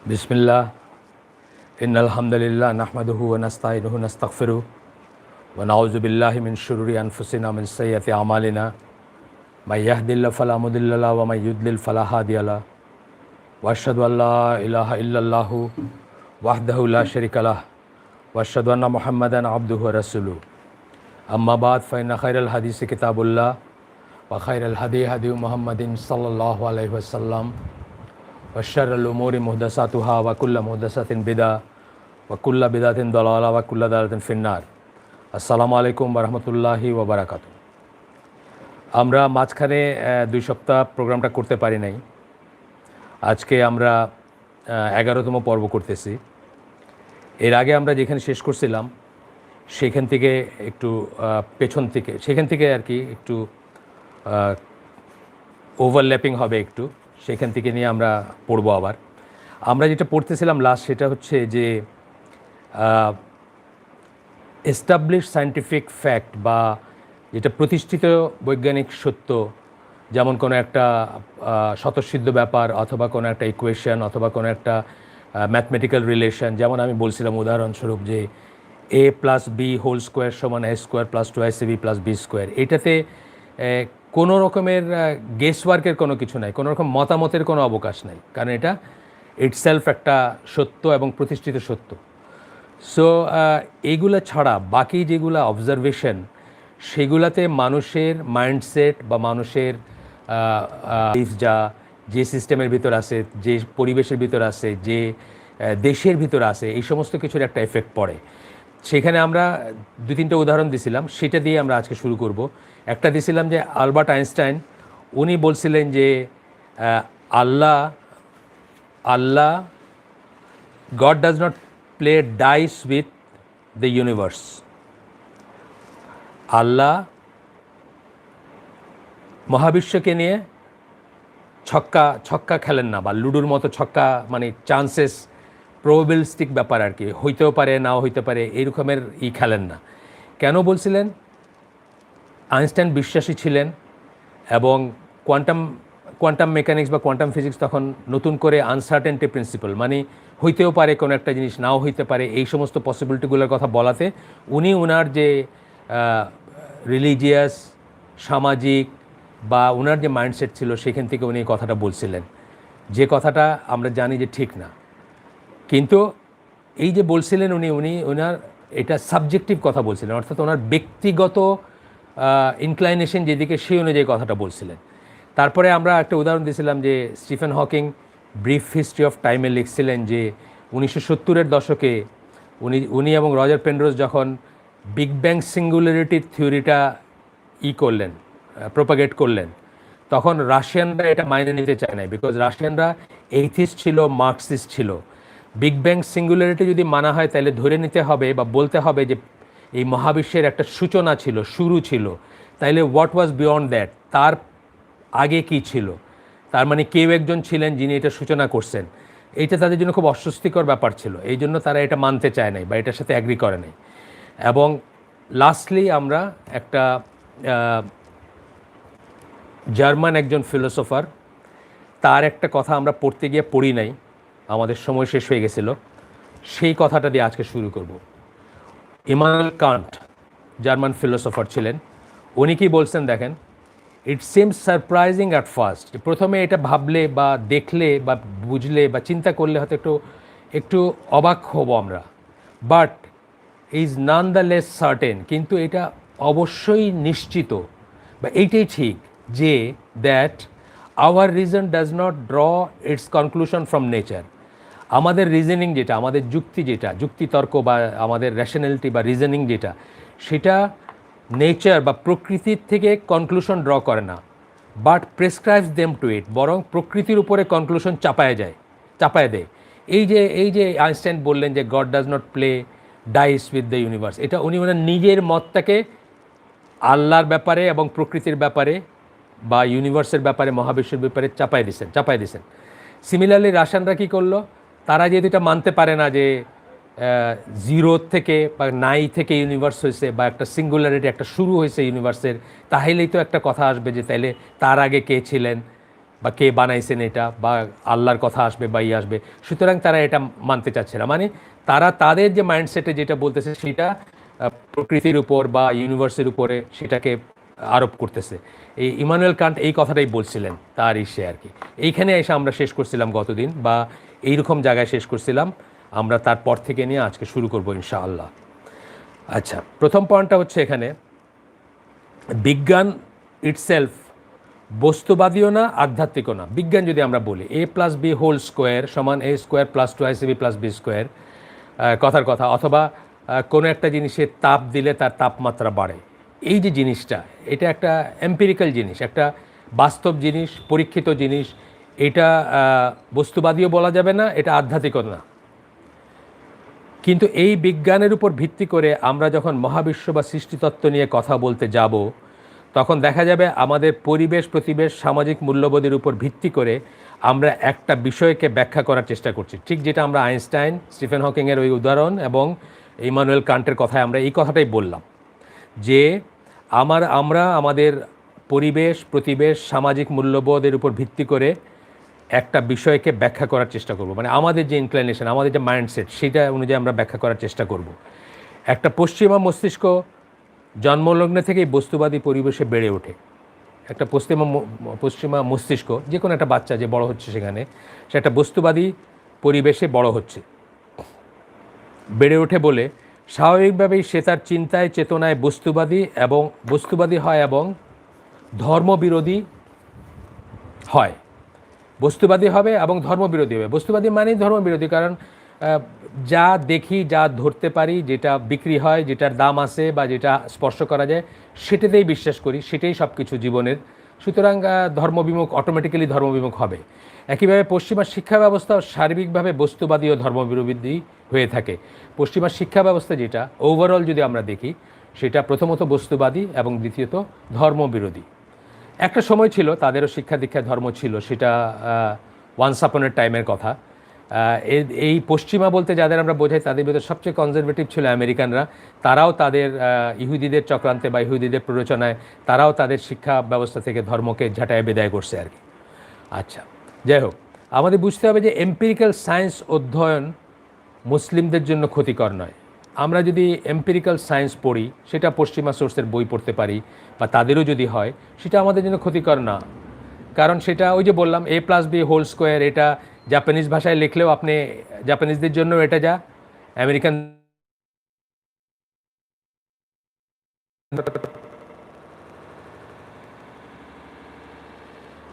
बिस्मिल्लाह इन्नल हम्दुलिल्लाह नहमदुहु व नस्तईनुहु व नस्तगफिरुहु व नऊज़ु बिल्लाहि मिन शुरूरि अनफुसिना मिन सय्यिआति अमालिना मय यहदिल्लाहु फला मुदिल्ल लहु व मय युद्लिल फला हादिय लहु व अशहदु अल्ला इलाहा इल्लल्लाहु वहदहु ला शरीका लहु व अशहदु अन्ना मुहम्मदन अब्दुहु व रसूलुहु अम्मा बाद फ़इन्न खैरल हदीस किताबुल्लाह व खैरल हदी हदी मुहम्मदिन सल्लल्लाहु अलैहि वसल्लम व शर्रुल उमूरि मुहदसातुहा व कुल्लु मुहदसातिन बिदअह व कुल्लु बिदअतिन दलाला व कुल्लु दलालातिन फिन्नार। আসসালামু আলাইকুম ওয়া রাহমাতুল্লাহি ওয়া বারাকাতুহু। আমরা মাঝখানে 2 সপ্তাহ প্রোগ্রামটা করতে পারি নাই। আজকে আমরা 11তম পর্ব করতেছি। এর আগে আমরা যেখানে শেষ করছিলাম সেখান থেকে একটু পেছন থেকে সেখান থেকে আর কি একটু ওভারল্যাপিং হবে একটু, সেখান থেকে নিয়ে আমরা পড়ব আবার। আমরা যেটা পড়তেছিলাম লাস্ট সেটা হচ্ছে যে এস্টাবলিশ সায়েন্টিফিক ফ্যাক্ট বা যেটা প্রতিষ্ঠিত বৈজ্ঞানিক সত্য, যেমন কোনো একটা স্বতঃসিদ্ধ ব্যাপার অথবা কোনো একটা ইকুয়েশন অথবা কোনো একটা ম্যাথমেটিক্যাল রিলেশন, যেমন আমি বলছিলাম উদাহরণস্বরূপ যে a plus b whole square সমান a square plus 2ac plus b square. এটাতে কোনো রকমের গেসওয়ার্কের কোনো কিছু নাই, কোনো রকম মতামতের কোনো অবকাশ নাই, কারণ এটা ইটসেলফ একটা সত্য এবং প্রতিষ্ঠিত সত্য। সো এইগুলো ছাড়া বাকি যেগুলো অবজারভেশন সেগুলাতে মানুষের মাইন্ডসেট বা মানুষের যা যে সিস্টেমের ভিতর আছে, যে পরিবেশের ভিতর আছে, যে দেশের ভিতর আছে, এই সমস্ত কিছুর একটা এফেক্ট পড়ে। সেখানে আমরা 2-3টা উদাহরণ দিছিলাম, সেটা দিয়ে আমরা আজকে শুরু করব। একটা দিছিলাম যে আলবার্ট আইনস্টাইন, উনি বলছিলেন যে আল্লাহ God does not play dice with the universe. আল্লাহ মহাবিশ্বকে নিয়ে ছক্কা খেলেন না, বা লুডোর মতো ছক্কা, মানে চান্সেস প্রবাবিলিস্টিক ব্যাপার আর কি, হইতেও পারে নাও হইতে পারে, এইরকমের খেলেন না। কেন বলছিলেন? আইনস্টাইন বিশ্বাসী ছিলেন এবং কোয়ান্টাম মেকানিক্স বা কোয়ান্টাম ফিজিক্স তখন নতুন করে আনসার্টেনটি প্রিন্সিপাল, মানে হইতেও পারে কোনো একটা জিনিস, নাও হইতে পারে, এই সমস্ত পসিবিলিটিগুলোর কথা বলাতে উনি ওনার যে রিলিজিয়াস, সামাজিক বা ওনার যে মাইন্ডসেট ছিল সেখান থেকে উনি এই কথাটা বলছিলেন, যে কথাটা আমরা জানি যে ঠিক না। কিন্তু এই যে বলছিলেন ওনার এটা সাবজেক্টিভ কথা বলছিলেন, অর্থাৎ ওনার ব্যক্তিগত ইনক্লাইনেশন যেদিকে সেই অনুযায়ী কথাটা বলছিলেন। তারপরে আমরা একটা উদাহরণ দিয়েছিলাম যে Stephen Hawking brief history of টাইমে লিখছিলেন যে 1970-এর দশকে উনি এবং রজার পেনরোজ যখন বিগ ব্যাং সিঙ্গুলারিটির থিওরিটা করলেন, প্রোপাগেট করলেন, তখন রাশিয়ানরা এটা মাইনে নিতে চায় নাই, বিকজ রাশিয়ানরা এইথিস্ট ছিল, মার্কসিস্ট ছিল। বিগ ব্যাং সিঙ্গুলারিটি যদি মানা হয় তাহলে ধরে নিতে হবে বা বলতে হবে যে এই মহাবিশ্বের একটা সূচনা ছিল, শুরু ছিল, তাইলে হোয়াট ওয়াজ বিয়ন্ড দ্যাট, তার আগে কি ছিল, তার মানে কেউ একজন ছিলেন যিনি এটা সূচনা করছেন। এইটা তাদের জন্য খুব অস্বস্তিকর ব্যাপার ছিল, এই জন্য তারা এটা মানতে চায় নাই বা এটার সাথে অ্যাগ্রি করে নাই। এবং লাস্টলি আমরা একটা জার্মান একজন ফিলোসফার, তার একটা কথা আমরা পড়তে গিয়ে পড়ি নাই, আমাদের সময় শেষ হয়ে গেছিল, সেই কথাটা দিয়ে আজকে শুরু করব। ইমানুয়েল কান্ট জার্মান ফিলোসফার ছিলেন, উনি কি বলছেন দেখেন, it seems surprising at first, প্রথমে এটা ভাবলে বা দেখলে বা বুঝলে বা চিন্তা করলে হয়তো একটু অবাক হব আমরা, but is none the less certain, কিন্তু এটা অবশ্যই নিশ্চিত বা এইটাই ঠিক যে that our reason does not draw it's conclusion from nature. আমাদের রিজনিং যেটা, আমাদের যুক্তি যেটা, যুক্তিতর্ক বা আমাদের র্যাশনালিটি বা রিজনিং যেটা, সেটা নেচার বা প্রকৃতির থেকে কনক্লুশন ড্র করে না, বাট প্রেসক্রাইবস দেম টু ইট, বরং প্রকৃতির উপরে কনক্লুশন চাপায় দেয়। এই যে আইনস্টাইন বললেন যে God does not play dice with the universe, এটা উনি ওনার নিজের মতটাকে আল্লাহর ব্যাপারে এবং প্রকৃতির ব্যাপারে বা ইউনিভার্সের ব্যাপারে, মহাবিশ্বের ব্যাপারে চাপায় দিছেন। সিমিলারলি রাশিয়ানরা কী করলো, তারা যেহেতু এটা মানতে পারে না যে জিরো থেকে বা নাই থেকে ইউনিভার্স হয়েছে বা একটা সিঙ্গুলারিটি, একটা শুরু হয়েছে ইউনিভার্সের, তাহলেই তো একটা কথা আসবে যে তাইলে তার আগে কে ছিলেন, বা কে বানাইছেন এটা, বা আল্লাহর কথা আসবে বা আসবে, সুতরাং তারা এটা মানতে চাচ্ছে না। মানে তারা তাদের যে মাইন্ডসেটে যেটা বলতেছে সেটা প্রকৃতির উপর বা ইউনিভার্সের উপরে সেটাকে আরোপ করতেছে। এই ইমানুয়েল কান্ট এই কথাটাই বলছিলেন তার ইসে আর কি। এইখানে এসে আমরা শেষ করছিলাম গতদিন, বা এইরকম জায়গায় শেষ করছিলাম। আমরা তারপর থেকে নিয়ে আজকে শুরু করবো ইনশাআল্লাহ। আচ্ছা, প্রথম পয়েন্টটা হচ্ছে এখানে বিজ্ঞান ইটসেলফ বস্তুবাদীও না, আধ্যাত্মিকও না। বিজ্ঞান যদি আমরা বলি a+b² সমান a² + 2ac(b+b²), কথার কথা, অথবা কোনো একটা জিনিসের তাপ দিলে তার তাপমাত্রা বাড়ে, এই যে জিনিসটা, এটা একটা এম্পিরিক্যাল জিনিস, একটা বাস্তব জিনিস, পরীক্ষিত জিনিস। এটা বস্তুবাদীও বলা যাবে না, এটা আধ্যাত্মিকও না। কিন্তু এই বিজ্ঞানের উপর ভিত্তি করে আমরা যখন মহাবিশ্ব বা সৃষ্টিতত্ত্ব নিয়ে কথা বলতে যাব, তখন দেখা যাবে আমাদের পরিবেশ, প্রতিবেশ, সামাজিক মূল্যবোধের উপর ভিত্তি করে আমরা একটা বিষয়কে ব্যাখ্যা করার চেষ্টা করছি। ঠিক যেটা আমরা আইনস্টাইন, স্টিফেন হকিংয়ের ওই উদাহরণ এবং ইমানুয়েল কান্টের কথায় আমরা এই কথাটাই বললাম, যে আমরা আমাদের পরিবেশ, প্রতিবেশ, সামাজিক মূল্যবোধের উপর ভিত্তি করে একটা বিষয়কে ব্যাখ্যা করার চেষ্টা করব। মানে আমাদের যে ইনক্লাইনেশন, আমাদের যে মাইন্ডসেট, সেটা অনুযায়ী আমরা ব্যাখ্যা করার চেষ্টা করব। একটা পশ্চিমা মস্তিষ্ক জন্মলগ্নে থেকেই বস্তুবাদী পরিবেশে বেড়ে ওঠে। একটা পশ্চিমা মস্তিষ্ক, যে কোনো একটা বাচ্চা যে বড় হচ্ছে সেখানে, সে একটা বস্তুবাদী পরিবেশে বড় হচ্ছে, বেড়ে ওঠে বলে স্বাভাবিকভাবেই সে তার চিন্তায়, চেতনায় বস্তুবাদী হয় এবং ধর্মবিরোধী হয়। বস্তুবাদী হবে এবং ধর্মবিরোধী হবে। বস্তুবাদী মানেই ধর্মবিরোধী, কারণ যা দেখি, যা ধরতে পারি, যেটা বিক্রি হয়, যেটার দাম আছে বা যেটা স্পর্শ করা যায়, সেটাতেই বিশ্বাস করি, সেটাই সব কিছু জীবনের। সুতরাং ধর্মবিমুখ, অটোমেটিক্যালি ধর্মবিমুখ হবে। একইভাবে পশ্চিমা শিক্ষা ব্যবস্থা সার্বিকভাবে বস্তুবাদী ও ধর্মবিরোধী হয়ে থাকে। পশ্চিমা শিক্ষা ব্যবস্থা যেটা ওভারঅল যদি আমরা দেখি, সেটা প্রথমত বস্তুবাদী এবং দ্বিতীয়ত ধর্মবিরোধী। একটা সময় ছিল তাদেরও শিক্ষা দীক্ষা ধর্ম ছিল, সেটা ওয়ান্স আপনের টাইমের কথা। এই পশ্চিমা বলতে যাদের আমরা বোঝাই, তাদের ভিতরে সবচেয়ে কনজারভেটিভ ছিল আমেরিকানরা। তারাও তাদের ইহুদিদের চক্রান্তে বা ইহুদিদের প্ররোচনায় তারাও তাদের শিক্ষা ব্যবস্থা থেকে ধর্মকে ঝাঁটায় বিদায় করছে আর কি। আচ্ছা, যাই হোক, আমাদের বুঝতে হবে যে এম্পিরিক্যাল সায়েন্স অধ্যয়ন মুসলিমদের জন্য ক্ষতিকর নয়। আমরা যদি এম্পিরিক্যাল সায়েন্স পড়ি, সেটা পশ্চিমা সোর্সের বই পড়তে পারি বা তাদেরও যদি হয়, সেটা আমাদের জন্য ক্ষতিকর না। কারণ সেটা ওই যে বললাম a+b², এটা জাপানিজ ভাষায় লিখলেও আপনি জাপানিজদের জন্য এটা যা, আমেরিকান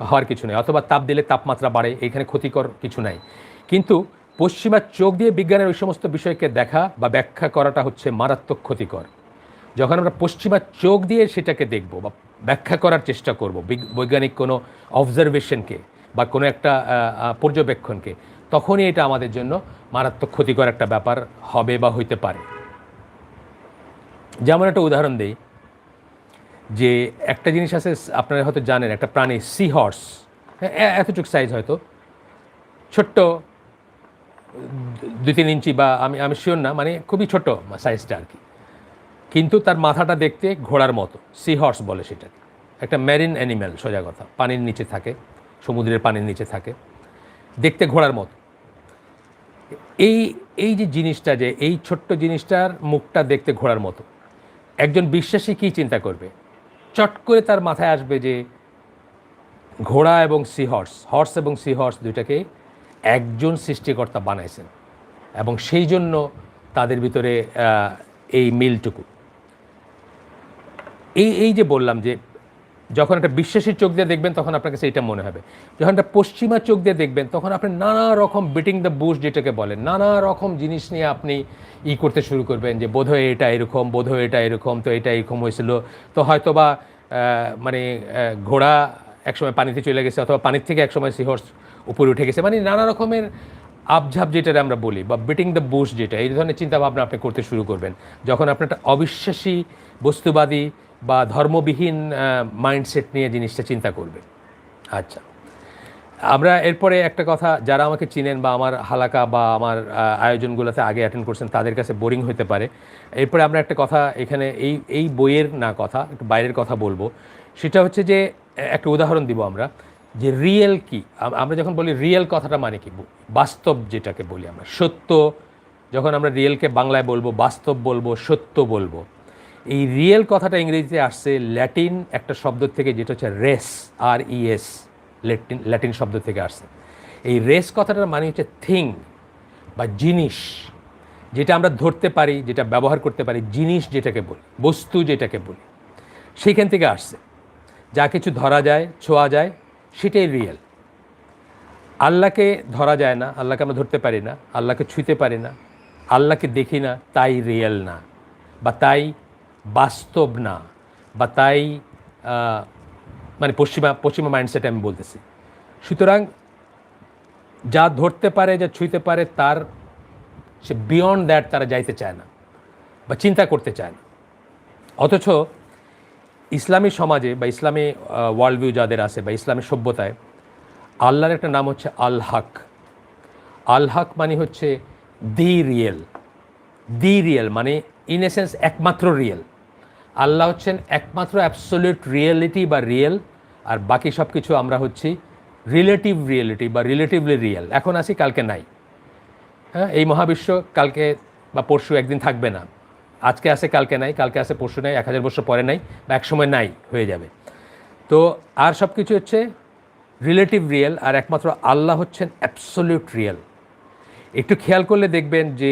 হওয়ার কিছু নেই, অথবা তাপ দিলে তাপমাত্রা বাড়ে, এখানে ক্ষতিকর কিছু নাই। কিন্তু পশ্চিমা চোখ দিয়ে বিজ্ঞানের ওই সমস্ত বিষয়কে দেখা বা ব্যাখ্যা করাটা হচ্ছে মারাত্মক ক্ষতিকর। যখন আমরা পশ্চিমা চোখ দিয়ে সেটাকে দেখব বা ব্যাখ্যা করার চেষ্টা করব, বৈজ্ঞানিক কোনো অবজারভেশনকে বা কোনো একটা পর্যবেক্ষণকে, তখনই এটা আমাদের জন্য মারাত্মক ক্ষতিকর একটা ব্যাপার হবে বা হইতে পারে। যেমন একটা উদাহরণ দেই, যে একটা জিনিস আছে, আপনারা হয়তো জানেন, একটা প্রাণী সি হর্স, এতটুকু সাইজ, হয়তো ছোট্ট 2-3 ইঞ্চি, বা আমি শিওর না, মানে খুবই ছোট সাইজটা আর কি। কিন্তু তার মাথাটা দেখতে ঘোড়ার মতো, সি হর্স বলে সেটাকে। একটা ম্যারিন অ্যানিম্যাল, সোজা কথা, পানির নিচে থাকে, সমুদ্রের পানির নিচে থাকে, দেখতে ঘোড়ার মতো। এই যে জিনিসটা, যে এই ছোট্ট জিনিসটার মুখটা দেখতে ঘোড়ার মতো, একজন বিশ্বাসী কী চিন্তা করবে? চট করে তার মাথায় আসবে যে ঘোড়া এবং হর্স এবং সি হর্স দুইটাকে একজন সৃষ্টিকর্তা বানাইছেন, এবং সেই জন্য তাদের ভিতরে এই মিলটুকু। এই যে বললাম, যে যখন একটা বিশ্বাসী চোখ দিয়ে দেখবেন তখন আপনার কাছে এটা মনে হবে। যখন একটা পশ্চিমা চোখ দিয়ে দেখবেন তখন আপনি নানা রকম বিটিং দ্য বুশ যেটাকে বলেন, নানা রকম জিনিস নিয়ে আপনি করতে শুরু করবেন, যে বোধহয় এটা এরকম, বোধহয় এটা এরকম, তো এটা এরকম হয়েছিল, তো হয়তো বা মানে ঘোড়া একসময় পানিতে চলে গেছে, অথবা পানির থেকে একসময় সিহর্স উপরে উঠে গেছে, মানে নানা রকমের আবঝাব যেটা আমরা বলি, বা বিটিং দ্য বুশ যেটা, এই ধরনের চিন্তাভাবনা আপনি করতে শুরু করবেন যখন আপনি একটা অবিশ্বাসী, বস্তুবাদী বা ধর্মবিহীন মাইন্ডসেট নিয়ে জিনিসটা চিন্তা করবে। আচ্ছা, আমরা এরপরে একটা কথা, যারা আমাকে চিনেন বা আমার হালাকা বা আমার আয়োজনগুলোতে আগে অ্যাটেন্ড করছেন, তাদের কাছে বোরিং হতে পারে। এরপরে আমরা একটা কথা এখানে এই বইয়ের না কথা, একটু বাইরের কথা বলবো। সেটা হচ্ছে যে একটা উদাহরণ দিব আমরা, যে রিয়েল কি। আমরা যখন বলি রিয়েল কথাটা মানে কি, বাস্তব যেটাকে বলি আমরা, সত্য। যখন আমরা রিয়েলকে বাংলায় বলবো, বাস্তব বলবো, সত্য বলবো, এই রিয়েল কথাটা ইংরেজিতে আসছে ল্যাটিন একটা শব্দ থেকে, যেটা হচ্ছে রেস, RES, ল্যাটিন শব্দ থেকে আসছে। এই রেস কথাটার মানে হচ্ছে থিং বা জিনিস, যেটা আমরা ধরতে পারি, যেটা ব্যবহার করতে পারি, জিনিস যেটাকে বলি, বস্তু যেটাকে বলি, সেইখান থেকে আসছে। যা কিছু ধরা যায়, ছোঁয়া যায়, সেটাই রিয়েল। আল্লাহকে ধরা যায় না, আল্লাহকে আমরা ধরতে পারি না, আল্লাহকে ছুঁতে পারি না, আল্লাহকে দেখি না, তাই রিয়েল না, বা তাই বাস্তব না, বা তাই মানে পশ্চিমা মাইন্ডসেটে আমি বলতেছি। সুতরাং যা ধরতে পারে, যা ছুঁতে পারে, তার সে বিয়ন্ড দ্যাট তারা যাইতে চায় না বা চিন্তা করতে চায় না। অথচ ইসলামী সমাজে বা ইসলামী ওয়ার্ল্ড ভিউ যাদের আছে বা ইসলামী সভ্যতায় আল্লাহর একটা নাম হচ্ছে আল হক। আল হক মানে হচ্ছে দি রিয়েল। দি রিয়েল মানে ইন এসেন্স একমাত্র রিয়েল। আল্লাহ হচ্ছেন একমাত্র অ্যাবসোলিউট রিয়েলিটি বা রিয়েল, আর বাকি সব কিছু আমরা হচ্ছি রিলেটিভ রিয়েলিটি বা রিলেটিভলি রিয়েল। এখন আসি, কালকে নাই। হ্যাঁ, এই মহাবিশ্ব কালকে বা পরশু একদিন থাকবে না। আজকে আসে, কালকে নাই, কালকে আসে, পরশু নাই, 1000 বছর পরে নাই, বা একসময় নাই হয়ে যাবে। তো আর সব কিছু হচ্ছে রিলেটিভ রিয়েল, আর একমাত্র আল্লাহ হচ্ছেন অ্যাবসোলিউট রিয়েল। একটু খেয়াল করলে দেখবেন যে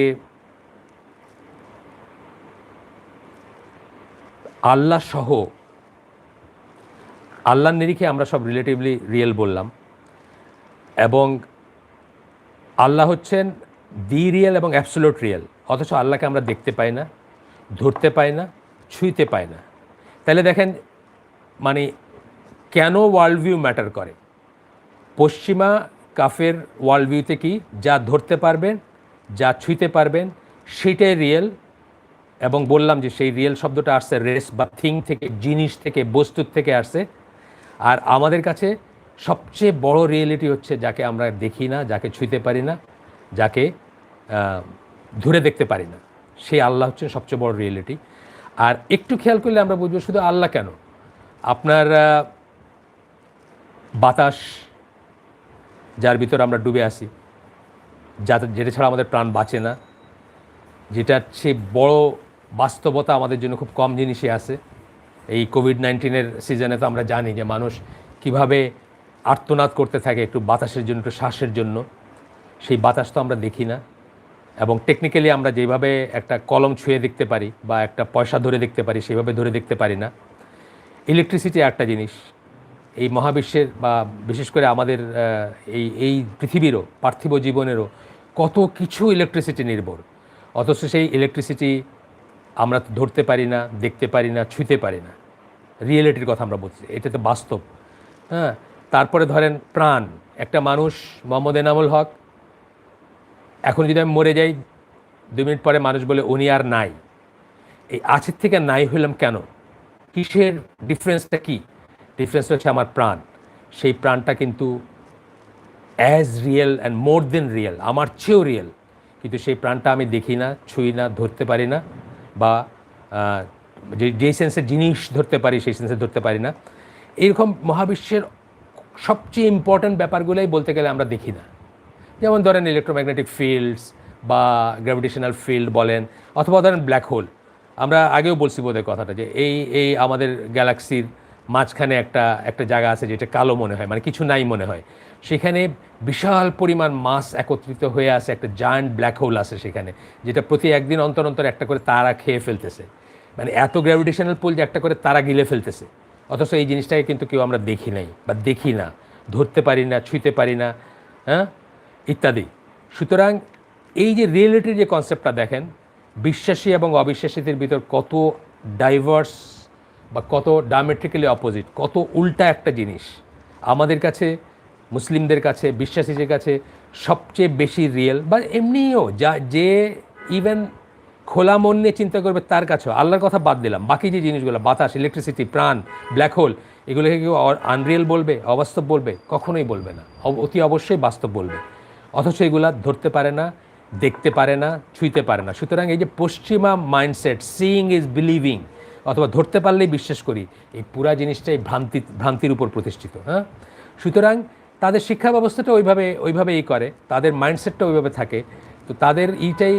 আল্লাহ সহ, আল্লাহর নিরিখে আমরা সব রিলেটিভলি রিয়েল বললাম, এবং আল্লাহ হচ্ছেন দি রিয়েল এবং অ্যাবসোলিউট রিয়েল। অথচ আল্লাহকে আমরা দেখতে পাই না, ধরতে পাই না, ছুঁইতে পাই না। তাহলে দেখেন মানে কেন ওয়ার্ল্ড ভিউ ম্যাটার করে। পশ্চিমা কাফের ওয়ার্ল্ড ভিউতে কি, যা ধরতে পারবেন, যা ছুঁইতে পারবেন, সেটাই রিয়েল। এবং বললাম যে সেই রিয়েল শব্দটা আসছে রেস বা থিং থেকে, জিনিস থেকে, বস্তুর থেকে আসছে। আর আমাদের কাছে সবচেয়ে বড় রিয়েলিটি হচ্ছে যাকে আমরা দেখি না, যাকে ছুঁইতে পারি না, যাকে ধরে দেখতে পারি না, সেই আল্লাহ হচ্ছেন সবচেয়ে বড় রিয়েলিটি। আর একটু খেয়াল করলে আমরা বুঝবো শুধু আল্লাহ কেন, আপনার বাতাস, যার ভিতর আমরা ডুবে আসি, যেটা ছাড়া আমাদের প্রাণ বাঁচে না, যেটার চেয়ে বড় বাস্তবতা আমাদের জন্য খুব কম জিনিসই আছে। এই কোভিড-19 সিজনে তো আমরা জানি যে মানুষ কিভাবে আর্তনাদ করতে থাকে একটু বাতাসের জন্য, একটু শ্বাসের জন্য। সেই বাতাস তো আমরা দেখি না, এবং টেকনিক্যালি আমরা যেভাবে একটা কলম ছুঁয়ে দেখতে পারি বা একটা পয়সা ধরে দেখতে পারি, সেভাবে ধরে দেখতে পারি না। ইলেকট্রিসিটি একটা জিনিস, এই মহাবিশ্বের বা বিশেষ করে আমাদের এই পৃথিবীরও, পার্থিব জীবনেরও কত কিছু ইলেকট্রিসিটি নির্ভর। অথচ সেই ইলেকট্রিসিটি আমরা ধরতে পারি না, দেখতে পারি না, ছুঁতে পারি না। রিয়েলিটির কথা আমরা বলছি, এটা তো বাস্তব। হ্যাঁ, তারপরে ধরেন প্রাণ, একটা মানুষ মোহাম্মদ এনামুল হক, এখন যদি আমি মরে যাই 2 মিনিট পরে মানুষ বলে উনি আর নাই। এই আজের থেকে নাই হইলাম কেন, কিসের ডিফারেন্সটা কি? ডিফারেন্স হচ্ছে আমার প্রাণ। সেই প্রাণটা কিন্তু as real and more than real, আমার চেয়েও রিয়েল। কিন্তু সেই প্রাণটা আমি দেখি না, ছুঁই না, ধরতে পারি না, বা যেই সেন্সে জিনিস ধরতে পারি সেই সেন্সে ধরতে পারি না। এরকম মহাবিশ্বের সবচেয়ে ইম্পর্ট্যান্ট ব্যাপারগুলোই বলতে গেলে আমরা দেখি না। যেমন ধরেন ইলেকট্রোম্যাগনেটিক ফিল্ডস বা গ্র্যাভিটেশনাল ফিল্ড বলেন, অথবা ধরেন ব্ল্যাক হোল। আমরা আগেও বলছি বোধহয় কথাটা, যে এই আমাদের গ্যালাক্সির মাঝখানে একটা জায়গা আছে যেটা কালো মনে হয়, মানে কিছু নাই মনে হয়। সেখানে বিশাল পরিমাণ মাস একত্রিত হয়ে আছে, একটা জায়ান্ট ব্ল্যাক হোল আছে সেখানে, যেটা প্রতি একদিন অন্তর অন্তর একটা করে তারা খেয়ে ফেলতেছে। মানে এত গ্র্যাভিটেশনাল পুল যে একটা করে তারা গিলে ফেলতেছে। অথচ এই জিনিসটাকে কিন্তু কেউ আমরা দেখি নাই বা দেখি না, ধরতে পারি না, ছুঁতে পারি না, হ্যাঁ, ইত্যাদি। সুতরাং এই যে রিয়েলিটির যে কনসেপ্টটা দেখেন, বিশ্বাসী এবং অবিশ্বাসীদের ভিতর কত ডাইভার্স বা কত ডায়ামেট্রিক্যালি অপোজিট, কত উল্টা একটা জিনিস। আমাদের কাছে, মুসলিমদের কাছে, বিশ্বাসীদের কাছে সবচেয়ে বেশি রিয়েল, বা এমনিও যে ইভেন খোলা মন নিয়ে চিন্তা করবে তার কাছেও, আল্লাহর কথা বাদ দিলাম, বাকি যে জিনিসগুলো, বাতাস, ইলেকট্রিসিটি, প্রাণ, ব্ল্যাক হোল, এগুলোকে কেউ আনরিয়েল বলবে, অবাস্তব বলবে? কখনোই বলবে না, অতি অবশ্যই বাস্তব বলবে। অথচ এগুলা ধরতে পারে না, দেখতে পারে না, ছুঁইতে পারে না। সুতরাং এই যে পশ্চিমা মাইন্ডসেট, সিইং ইজ বিলিভিং, অথবা ধরতে পারলেই বিশ্বাস করি, এই পুরা জিনিসটাই ভ্রান্তির উপর প্রতিষ্ঠিত। হ্যাঁ, সুতরাং তাদের শিক্ষা ব্যবস্থাটা ওইভাবেই করে, তাদের মাইন্ডসেটটা ওইভাবে থাকে। তো তাদের এইটাই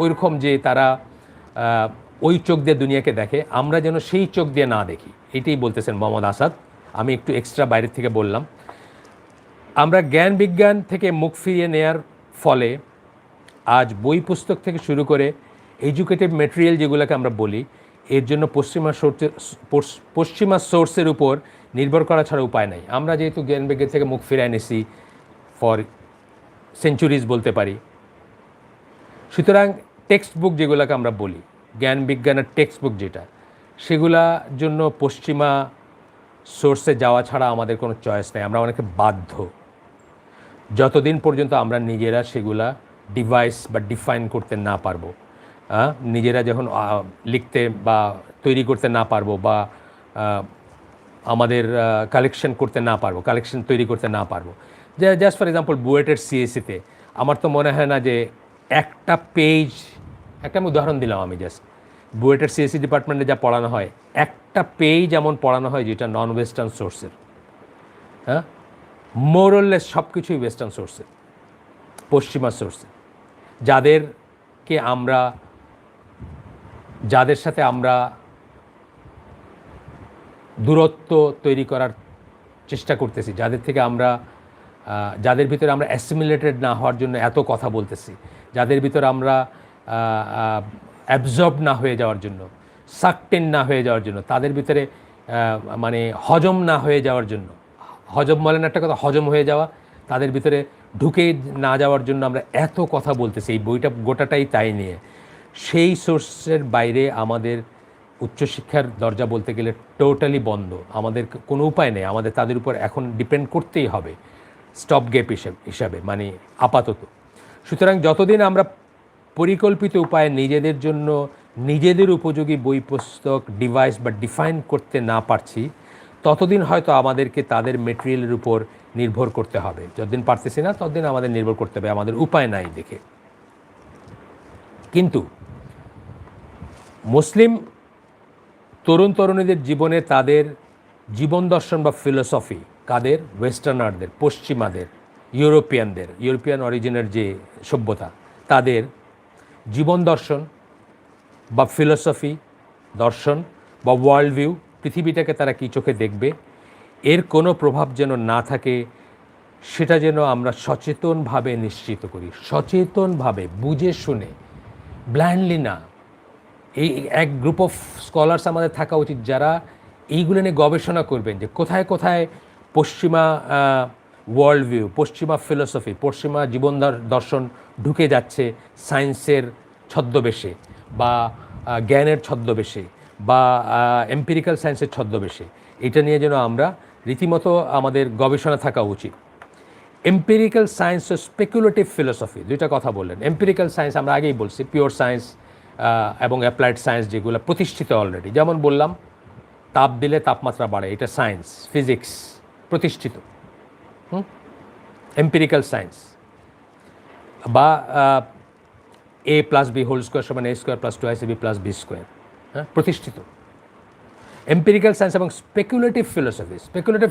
ওইরকম যে তারা ওই চোখ দিয়ে দুনিয়াকে দেখে, আমরা যেন সেই চোখ দিয়ে না দেখি, এটাই বলতেছেন মোহাম্মদ আসাদ। আমি একটু এক্সট্রা বাইরের থেকে বললাম। আমরা জ্ঞান বিজ্ঞান থেকে মুখ ফিরিয়ে নেয়ার ফলে আজ বই পুস্তক থেকে শুরু করে এডুকেটিভ মেটেরিয়াল যেগুলোকে আমরা বলি, এর জন্য পশ্চিমা সোর্সের উপর নির্ভর করা ছাড়া উপায় নাই। আমরা যেহেতু জ্ঞান বিজ্ঞান থেকে মুখ ফিরিয়ে এনেছি ফর সেঞ্চুরিজ বলতে পারি, সুতরাং টেক্সট বুক যেগুলোকে আমরা বলি, জ্ঞান বিজ্ঞানের টেক্সট বুক যেটা, সেগুলা জন্য পশ্চিমা সোর্সে যাওয়া ছাড়া আমাদের কোনো চয়েস নেই। আমরা অনেকে বাধ্য, যতদিন পর্যন্ত আমরা নিজেরা সেগুলা ডিভাইস বা ডিফাইন করতে না পারবো, নিজেরা যখন লিখতে বা তৈরি করতে না পারবো, বা আমাদের কালেকশন করতে না পারবো, কালেকশন তৈরি করতে না পারবো। জাস্ট ফর এক্সাম্পল বুয়েটের সিএসিতে আমার তো মনে হয় না যে একটা পেজ, একটা আমি উদাহরণ দিলাম, আমি জাস্ট বুয়েটের সিএসসি ডিপার্টমেন্টে যা পড়ানো হয়, একটা পেজ এমন পড়ানো হয় যেটা নন ওয়েস্টার্ন সোর্সের। হ্যাঁ, মোরলেস সব কিছুই ওয়েস্টার্ন সোর্সের, পশ্চিমা সোর্সের, যাদের সাথে আমরা দূরত্ব তৈরি করার চেষ্টা করতেছি, যাদের ভিতরে আমরা অ্যাসিমিলেটেড না হওয়ার জন্য এত কথা বলতেছি, যাদের ভিতরে আমরা অ্যাবজর্ব না হয়ে যাওয়ার জন্য, সাকটেন না হয়ে যাওয়ার জন্য, তাদের ভিতরে মানে হজম না হয়ে যাওয়ার জন্য, হজম বলেন একটা কথা, হজম হয়ে যাওয়া, তাদের ভিতরে ঢুকে না যাওয়ার জন্য আমরা এত কথা বলতেছি। এই বইটা গোটাটাই তাই নিয়ে। সেই সোর্সের বাইরে আমাদের উচ্চশিক্ষার দরজা বলতে গেলে টোটালি বন্ধ। আমাদের কোনো উপায় নেই, আমাদের তাদের উপর এখন ডিপেন্ড করতেই হবে স্টপ গ্যাপ হিসাবে, মানে আপাতত। সুতরাং যতদিন আমরা পরিকল্পিত উপায়ে নিজেদের জন্য নিজেদের উপযোগী বই পুস্তক ডিভাইস বা ডিফাইন করতে না পারছি, ততদিন হয়তো আমাদেরকে তাদের মেটেরিয়ালের উপর নির্ভর করতে হবে। যতদিন পারতেছি না ততদিন আমাদের নির্ভর করতে হবে, আমাদের উপায় নাই দেখে। কিন্তু মুসলিম তরুণ তরুণীদের জীবনে তাদের জীবন দর্শন বা ফিলোসফি, কাদের? ওয়েস্টার্নারদের, পশ্চিমাদের, ইউরোপিয়ান অরিজিনের যে সভ্যতা, তাদের জীবন দর্শন বা ফিলোসফি, দর্শন বা ওয়ার্ল্ড ভিউ, পৃথিবীটাকে তারা কী চোখে দেখবে, এর কোনো প্রভাব যেন না থাকে, সেটা যেন আমরা সচেতনভাবে নিশ্চিত করি, সচেতনভাবে বুঝে শুনে, ব্লাইন্ডলি না। এই এক গ্রুপ অফ স্কলার্স আমাদের থাকা উচিত যারা এইগুলো নিয়ে গবেষণা করবেন যে কোথায় কোথায় পশ্চিমা ওয়ার্ল্ড ভিউ, পশ্চিমা ফিলোসফি, পশ্চিমা জীবন দর্শন ঢুকে যাচ্ছে সায়েন্সের ছদ্মবেশে বা জ্ঞানের ছদ্মবেশে বা এম্পিরিক্যাল সায়েন্সের ছদ্মবেশে। এটা নিয়ে যেন আমরা রীতিমতো আমাদের গবেষণা থাকা উচিত। এম্পিরিক্যাল সায়েন্স ও স্পেকুলেটিভ ফিলোসফি, দুইটা কথা বললেন। এম্পিরিক্যাল সায়েন্স আমরা আগেই বলছি, পিওর সায়েন্স এবং অ্যাপ্লাইড সায়েন্স যেগুলো প্রতিষ্ঠিত অলরেডি, যেমন বললাম তাপ দিলে তাপমাত্রা বাড়ে, এটা সায়েন্স, ফিজিক্স প্রতিষ্ঠিত। এম্পিরিক্যাল সায়েন্স বা a+b হোল স্কোয়ার সমান a² + 2ac b + b², হ্যাঁ, প্রতিষ্ঠিত। এম্পিরিক্যাল সায়েন্স এবং স্পেকুলেটিভ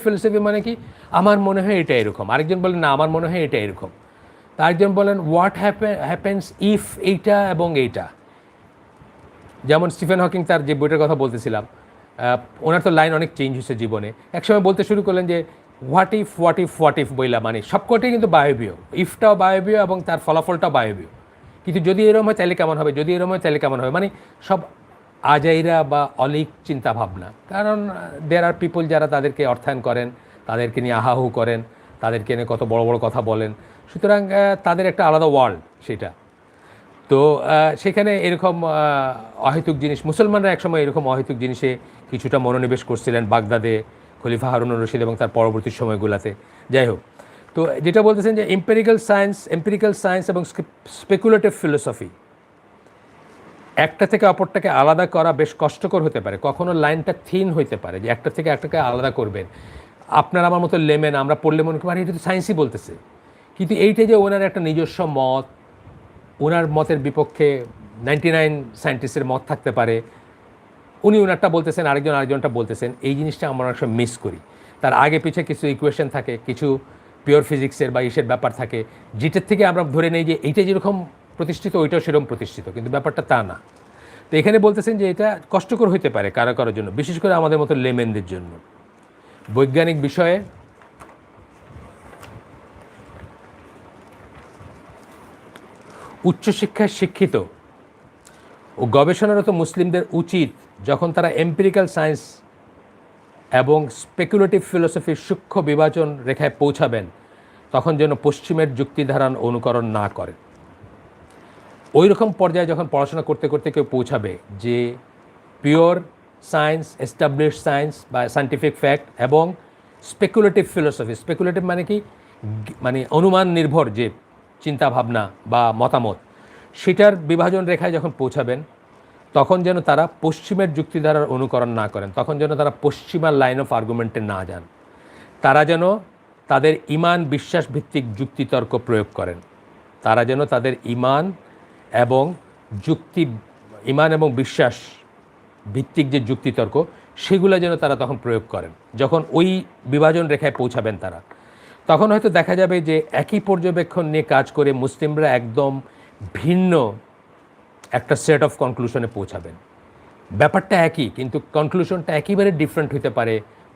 ফিলোসফি মানে কি? আমার মনে হয় এটা এরকম, আরেকজন বলেন না আমার মনে হয় এটা এরকম, আরেকজন বলেন হোয়াট হ্যাপেন্স ইফ এইটা এবং এইটা। যেমন স্টিফেন হকিং তার যে বইটার কথা বলতেছিলাম, ওনার তো লাইন অনেক চেঞ্জ হয়েছে জীবনে। একসময় বলতে শুরু করলেন যে হোয়াট ইফ বইলা, মানে সবকটাই কিন্তু বায়বীয়, ইফটাও বায়বীয় এবং তার ফলাফলটাও বায়বীয়। কিন্তু যদি এরকম হয় তাহলে কেমন হবে, যদি এরকম হয় তাহলে কেমন হবে, মানে সব আজাইরা বা অলিক চিন্তা ভাবনা। কারণ দেয়ার আর পিপল যারা তাদেরকে অর্থায়ন করেন, তাদেরকে নিয়ে আহাহু করেন, তাদেরকে নিয়ে কত বড় বড় কথা বলেন, সুতরাং তাদের একটা আলাদা ওয়ার্ল্ড সেটা। তো সেখানে এরকম অহেতুক জিনিস, মুসলমানরা একসময় এরকম অহেতুক জিনিসে কিছুটা মনোনিবেশ করছিলেন বাগদাদে, খলিফা হারুনুর রশিদ এবং তার পরবর্তী সময়গুলোতে। যাই হোক, তো যেটা বলতেছেন যে এম্পিরিক্যাল সায়েন্স এবং স্পেকুলেটিভ ফিলোসফি একটা থেকে অপরটাকে আলাদা করা বেশ কষ্টকর হতে পারে, কখনো লাইনটা থিন হইতে পারে যে একটা থেকে একটাকে আলাদা করবেন। আপনার আমার মতো লেমেন আমরা পড়লে মনে করি এটা তো সায়েন্সই বলতেছে, কিন্তু এইটাই যে ওনার একটা নিজস্ব মত, ওনার মতের বিপক্ষে 99 সায়েন্টিস্টের মত থাকতে পারে, উনি ওনারটা বলতেছেন, আরেকজনটা বলতেছেন, এই জিনিসটা আমরা অনেক সময় মিস করি। তার আগে পিছে কিছু ইকুয়েশন থাকে, কিছু পিওর ফিজিক্সের বা ইসের ব্যাপার থাকে, যেটার থেকে আমরা ধরে নেই যে এইটা যেরকম প্রতিষ্ঠিত ওইটাও সেরকম প্রতিষ্ঠিত, কিন্তু ব্যাপারটা তা না। তো এখানে বলতেছেন যে এটা কষ্টকর হতে পারে কারো কারোর জন্য, বিশেষ করে আমাদের মতো লেমেনদের জন্য। বৈজ্ঞানিক বিষয়ে উচ্চশিক্ষায় শিক্ষিত ও গবেষণারত মুসলিমদের উচিত যখন তারা এম্পিরিক্যাল সায়েন্স এবং স্পেকুলেটিভ ফিলোসফির সূক্ষ্ম বিভাজন রেখায় পৌঁছাবেন তখন যেন পশ্চিমের যুক্তিধারা অনুকরণ না করে। ওই রকম পর্যায়ে যখন পড়াশোনা করতে করতে কেউ পৌঁছাবে যে পিওর সায়েন্স, এস্টাবলিশ সায়েন্স বা সায়েন্টিফিক ফ্যাক্ট এবং স্পেকুলেটিভ ফিলোসফি, স্পেকুলেটিভ মানে কি, মানে অনুমান নির্ভর যে চিন্তাভাবনা বা মতামত, সেটার বিভাজন রেখায় যখন পৌঁছাবেন তখন যেন তারা পশ্চিমের যুক্তিধারার অনুকরণ না করেন, তখন যেন তারা পশ্চিমা লাইন অফ আর্গুমেন্টে না যান, তারা যেন তাদের ইমান বিশ্বাস ভিত্তিক যুক্তিতর্ক প্রয়োগ করেন, তারা যেন তাদের ইমান এবং বিশ্বাস ভিত্তিক যে যুক্তিতর্ক সেগুলো যেন তারা তখন প্রয়োগ করেন। যখন ওই বিভাজন রেখায় পৌঁছাবেন তারা, তখন হয়তো দেখা যাবে যে একই পর্যবেক্ষণ নিয়ে কাজ করে মুসলিমরা একদম ভিন্ন একটা সেট অফ কনক্লুশনে পৌঁছাবেন। ব্যাপারটা একই, কিন্তু কনক্লুশনটা একেবারে ডিফারেন্ট হতে পারে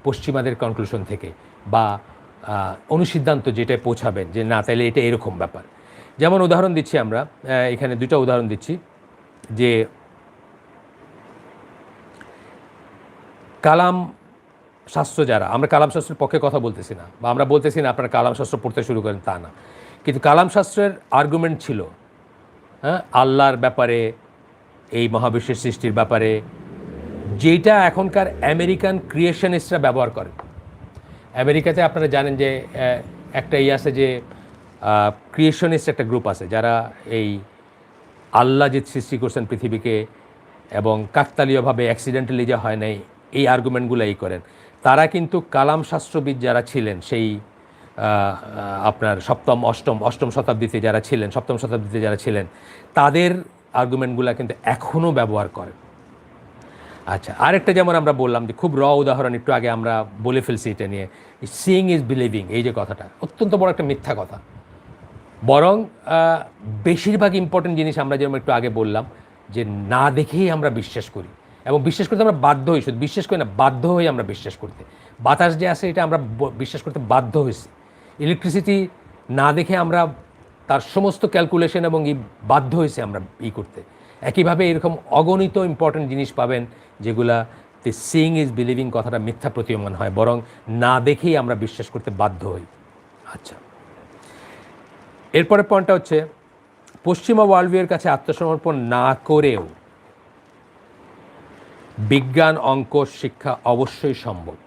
পশ্চিমাদের কনক্লুশন থেকে, বা অনুসিদ্ধান্ত যেটায় পৌঁছাবেন যে না তাইলে এটা এরকম ব্যাপার। যেমন উদাহরণ দিচ্ছি আমরা, এখানে দুটো উদাহরণ দিচ্ছি যে কালাম শাস্ত্র, যারা আমরা কালাম শাস্ত্রের পক্ষে কথা বলতেছি না, বা আমরা বলতেছি না আপনারা কালাম শাস্ত্র পড়তে শুরু করেন, তা না, কিন্তু কালাম শাস্ত্রের আর্গুমেন্ট ছিল আল্লাহর ব্যাপারে, এই মহাবিশ্বের সৃষ্টির ব্যাপারে, যেটা এখনকার আমেরিকান ক্রিয়েশনিস্টরা ব্যবহার করে। আমেরিকাতে আপনারা জানেন যে একটা আছে যে ক্রিয়েশনিস্ট একটা গ্রুপ আছে যারা এই আল্লাহ যে সৃষ্টি করছেন পৃথিবীকে এবং কাকতালীয়ভাবে অ্যাক্সিডেন্টালি যা হয় নাই, এই আর্গুমেন্টগুলো এই করেন। তারা কিন্তু কালাম শাস্ত্রবিদ যারা ছিলেন সেই আপনার অষ্টম শতাব্দীতে যারা ছিলেন, সপ্তম শতাব্দীতে যারা ছিলেন, তাদের আর্গুমেন্টগুলো কিন্তু এখনও ব্যবহার করেন। আচ্ছা, আরেকটা যেমন আমরা বললাম যে খুব উদাহরণ একটু আগে আমরা বলে ফেলছি এটা নিয়ে, সিইং ইজ বিলিভিং, এই যে কথাটা অত্যন্ত বড় একটা মিথ্যা কথা। বরং বেশিরভাগ ইম্পর্টেন্ট জিনিস আমরা যেমন একটু আগে বললাম যে না দেখেই আমরা বিশ্বাস করি, এবং বিশ্বাস করতে আমরা বাধ্য হই, শুধু বিশ্বাস করি না, বাধ্য হই আমরা বিশ্বাস করতে। বাতাস যে আছে এটা আমরা বিশ্বাস করতে বাধ্য হয়েছি। ইলেকট্রিসিটি না দেখে আমরা তার সমস্ত ক্যালকুলেশন এবং বাধ্য হয়েছি আমরা করতে। একইভাবে এরকম অগণিত ইম্পর্টেন্ট জিনিস পাবেন যেগুলাতে সিইং ইজ বিলিভিং কথাটা মিথ্যা প্রতীয়মান হয়, বরং না দেখেই আমরা বিশ্বাস করতে বাধ্য হই। আচ্ছা, এরপরের পয়েন্টটা হচ্ছে পশ্চিমা ওয়ার্ল্ডভিউয়ের কাছে আত্মসমর্পণ না করেও বিজ্ঞান অঙ্ক শিক্ষা অবশ্যই সম্ভব।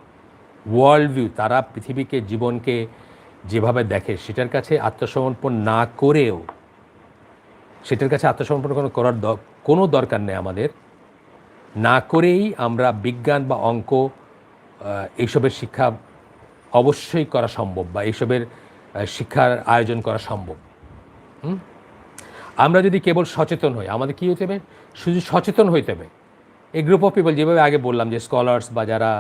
ওয়ার্ল্ড ভিউ, তারা পৃথিবীকে জীবনকে যেভাবে দেখে সেটার কাছে আত্মসমর্পণ না করেও, সেটার কাছে আত্মসমর্পণ করার কোনো দরকার নেই আমাদের, না করেই আমরা বিজ্ঞান বা অঙ্ক এইসবের শিক্ষা অবশ্যই করা সম্ভব, বা এইসবের শিক্ষার আয়োজন করা সম্ভব। আমরা যদি কেবল সচেতন হই, আমাদের কী হইতে হবে, শুধু সচেতন হইতে হবে। এই গ্রুপ অফ পিপল, যেভাবে আগে বললাম যে স্কলার্স বা যারা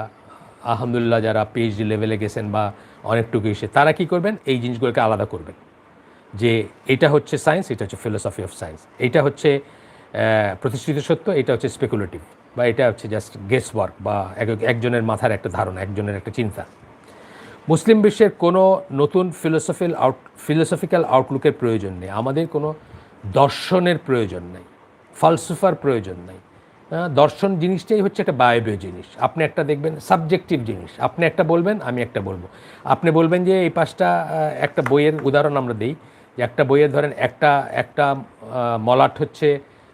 আলহামদুলিল্লাহ যারা পিএইচডি লেভেলে গেছেন বা অনেকটুকু এসে, তারা কী করবেন, এই জিনিসগুলোকে আলাদা করবেন যে এটা হচ্ছে সায়েন্স, এটা হচ্ছে ফিলোসফি অফ সায়েন্স, এটা হচ্ছে প্রতিষ্ঠিত সত্য, এটা হচ্ছে স্পেকুলেটিভ, বা এটা হচ্ছে জাস্ট গেস ওয়ার্ক, বা একজনের মাথার একটা ধারণা, একজনের একটা চিন্তা। মুসলিম বিশ্বের কোনো নতুন ফিলোসফিক্যাল আউটলুকের প্রয়োজন নেই, আমাদের কোনো দর্শনের প্রয়োজন নেই, ফালসুফার প্রয়োজন নেই। দর্শন জিনিসটাই হচ্ছে একটা বায়বীয় জিনিস। আপনি একটা দেখবেন সাবজেক্টিভ জিনিস, আপনি একটা বলবেন, আমি একটা বলবো। আপনি বলবেন যে এই পাঁচটা, একটা বইয়ের উদাহরণ আমরা দিই, যে একটা বইয়ের ধরেন একটা মলাট হচ্ছে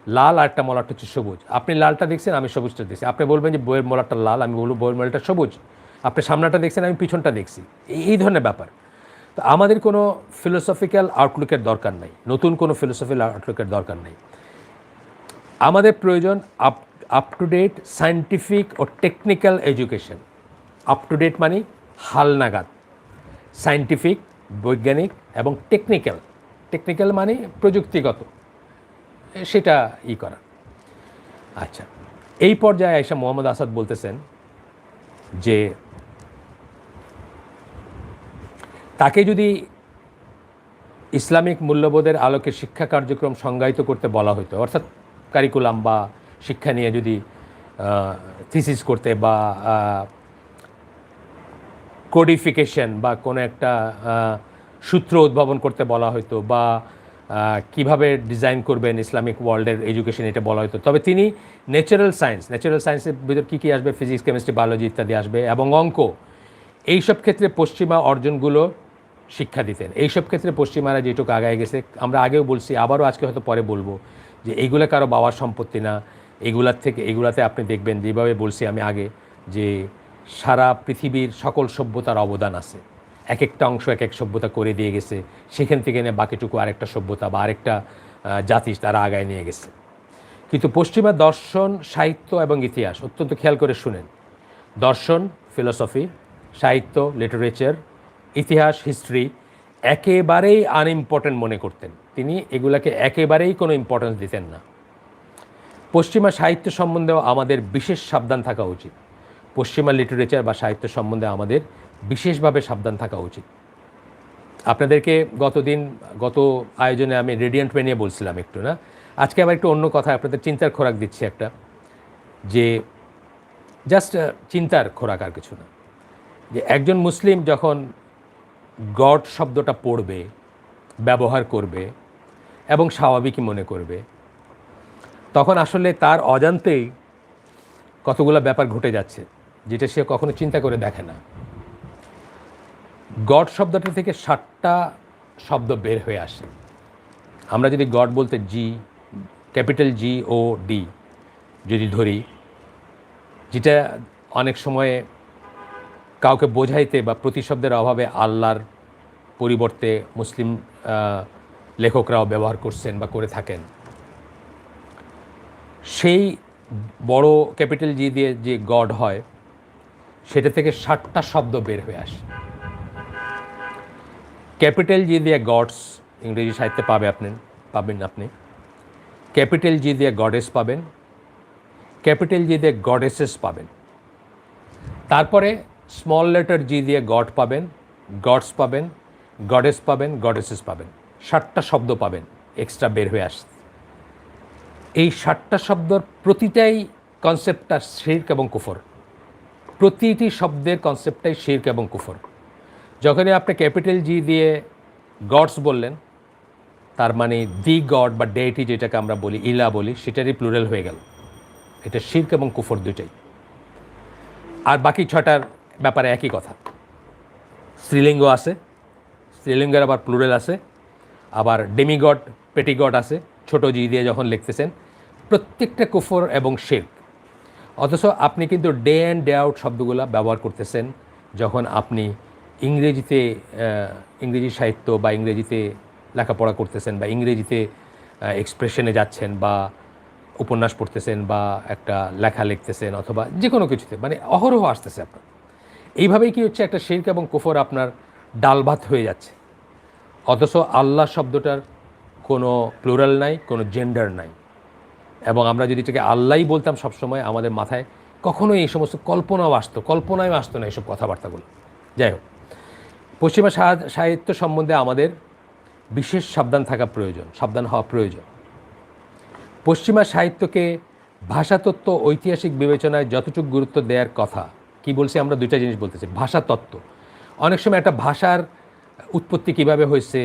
লাল আর একটা মলাট হচ্ছে সবুজ। আপনি লালটা দেখছেন, আমি সবুজটা দেখছি। আপনি বলবেন যে বইয়ের মলাটটা লাল, আমি বলবো বইয়ের মলাটটা সবুজ। আপনি সামনাটা দেখছেন, আমি পিছনটা দেখছি। এই ধরনের ব্যাপার। তো আমাদের কোনো ফিলোসফিক্যাল আউটলুকের দরকার নাই, নতুন কোনো ফিলোসফিক্যাল আউটলুকের দরকার নেই। আমাদের প্রয়োজন আপ টু ডেট সায়েন্টিফিক ও technical education. Up to date মানে হালনাগাদ, সায়েন্টিফিক বৈজ্ঞানিক এবং টেকনিক্যাল মানে প্রযুক্তিগত, সেটা করা। আচ্ছা, এই পর্যায়ে এসে মোহাম্মদ আসাদ বলতেছেন যে তাকে যদি ইসলামিক মূল্যবোধের আলোকে শিক্ষা কার্যক্রম সংজ্ঞায়িত করতে বলা হতো, অর্থাৎ কারিকুলাম বা শিক্ষা নিয়ে যদি থিসিস করতে বা কোডিফিকেশন বা কোনো একটা সূত্র উদ্ভাবন করতে বলা হতো, বা কিভাবে ডিজাইন করবেন ইসলামিক ওয়ার্ল্ডের এডুকেশন, এটা বলা হতো, তবে তিনি ন্যাচারাল সায়েন্সের ভিতর কী কী আসবে, ফিজিক্স, কেমিস্ট্রি, বায়োলজি ইত্যাদি আসবে, এবং অঙ্ক, এইসব ক্ষেত্রে পশ্চিমা অর্জনগুলো শিক্ষা দিতেন। এইসব ক্ষেত্রে পশ্চিমারা যেটুকু আগায় গেছে, আমরা আগেও বলছি, আবারও আজকে হয়তো পরে বলবো, যে এইগুলো কারো বাবার সম্পত্তি না। এগুলাতে আপনি দেখবেন, যেভাবে বলছি আমি আগে, যে সারা পৃথিবীর সকল সভ্যতার অবদান আছে। এক একটা অংশ এক এক সভ্যতা করে দিয়ে গেছে, সেখান থেকে এনে বাকিটুকু আরেকটা সভ্যতা বা আরেকটা জাতি তারা আগায় নিয়ে গেছে। কিন্তু পশ্চিমা দর্শন, সাহিত্য এবং ইতিহাস, অত্যন্ত খেয়াল করে শুনেন, দর্শন, ফিলসফি, সাহিত্য, লিটারেচার, ইতিহাস, হিস্ট্রি একেবারেই আনইম্পর্টেন্ট মনে করতেন। তিনি এগুলাকে একেবারেই কোনো ইম্পর্টেন্স দিতেন না। পশ্চিমা সাহিত্য সম্বন্ধেও আমাদের বিশেষ সাবধান থাকা উচিত। পশ্চিমা লিটারেচার বা সাহিত্য সম্বন্ধে আমাদের বিশেষভাবে সাবধান থাকা উচিত। আপনাদেরকে গত আয়োজনে আমি রেডিয়েন্ট মে নিয়ে বলছিলাম একটু, না? আজকে আবার একটু অন্য কথা আপনাদের চিন্তার খোরাক দিচ্ছি একটা, যে জাস্ট চিন্তার খোরাক, আর কিছু না। যে একজন মুসলিম যখন গড শব্দটা পড়বে, ব্যবহার করবে এবং স্বাভাবিকই মনে করবে, তখন আসলে তার অজান্তেই কতগুলো ব্যাপার ঘটে যাচ্ছে, যেটা সে কখনো চিন্তা করে দেখে না। গড শব্দটা থেকে 7টা শব্দ বের হয়ে আসে। আমরা যদি গড বলতে ক্যাপিটাল GOD যদি ধরি, যেটা অনেক সময়ে কাউকে বোঝাইতে বা প্রতিশব্দের অভাবে আল্লাহর পরিবর্তে মুসলিম লেখকরাও ব্যবহার করছেন বা করে থাকেন, সেই বড় ক্যাপিটাল G দিয়ে যে গড হয়, সেটা থেকে 7টা শব্দ বের হয়ে আসে। ক্যাপিটাল G দিয়ে গডস ইংরেজি সাহিত্যে পাবেন আপনি। ক্যাপিটাল G দিয়ে গডেস পাবেন, ক্যাপিটাল G দিয়ে গডেসেস পাবেন। তারপরে স্মল লেটার G দিয়ে গড পাবেন, গডস পাবেন, গডেস পাবেন, গডেসেস পাবেন। 7টা শব্দ পাবেন এক্সট্রা বের হয়ে আসে। এই 7টা শব্দর প্রতিটাই কনসেপ্টটা শিরক এবং কুফর। প্রতিটি শব্দের কনসেপ্টটাই শিরক এবং কুফর। যখনই আপনি ক্যাপিটাল G দিয়ে গডস বললেন, তার মানে দি গড বা ডেইটি যেটাকে আমরা বলি, ইলা বলি, সেটারই প্লুরাল হয়ে গেল। এটা শিরক এবং কুফর দুইটাই। আর বাকি 6টার ব্যাপারে একই কথা। স্ত্রীলিঙ্গ আছে, স্ত্রীলিঙ্গের আবার প্লুরাল আছে, আবার ডেমিগড, পেটিগড আছে, ছোট জি দিয়ে যখন লিখতেছেন, প্রত্যেকটা কুফর এবং শিরক। অথচ আপনি কিন্তু ডে অ্যান্ড ডে আউট শব্দগুলো ব্যবহার করতেছেন যখন আপনি ইংরেজি সাহিত্য বা ইংরেজিতে লেখাপড়া করতেছেন, বা ইংরেজিতে এক্সপ্রেশনে যাচ্ছেন, বা উপন্যাস পড়তেছেন, বা একটা লেখা লিখতেছেন, অথবা যে কোনো কিছুতে, মানে অহরহ আসতেছে আপনার। এইভাবেই কি হচ্ছে, একটা শিরক এবং কুফর আপনার ডাল ভাত হয়ে যাচ্ছে। অথচ আল্লাহ শব্দটার কোনো প্লুরাল নাই, কোনো জেন্ডার নাই। এবং আমরা যদি এটাকে আল্লাহই বলতাম সবসময়, আমাদের মাথায় কখনোই এই সমস্ত কল্পনায় আসতো না এইসব কথাবার্তাগুলো। যাই হোক, পশ্চিমা সাহিত্য সম্বন্ধে আমাদের বিশেষ সাবধান হওয়া প্রয়োজন। পশ্চিমা সাহিত্যকে ভাষাতত্ত্ব, ঐতিহাসিক বিবেচনায় যতটুকু গুরুত্ব দেওয়ার কথা, কি বলছি আমরা, দুইটা জিনিস বলতেছি। ভাষাতত্ত্ব, অনেক সময় একটা ভাষার উৎপত্তি কিভাবে হয়েছে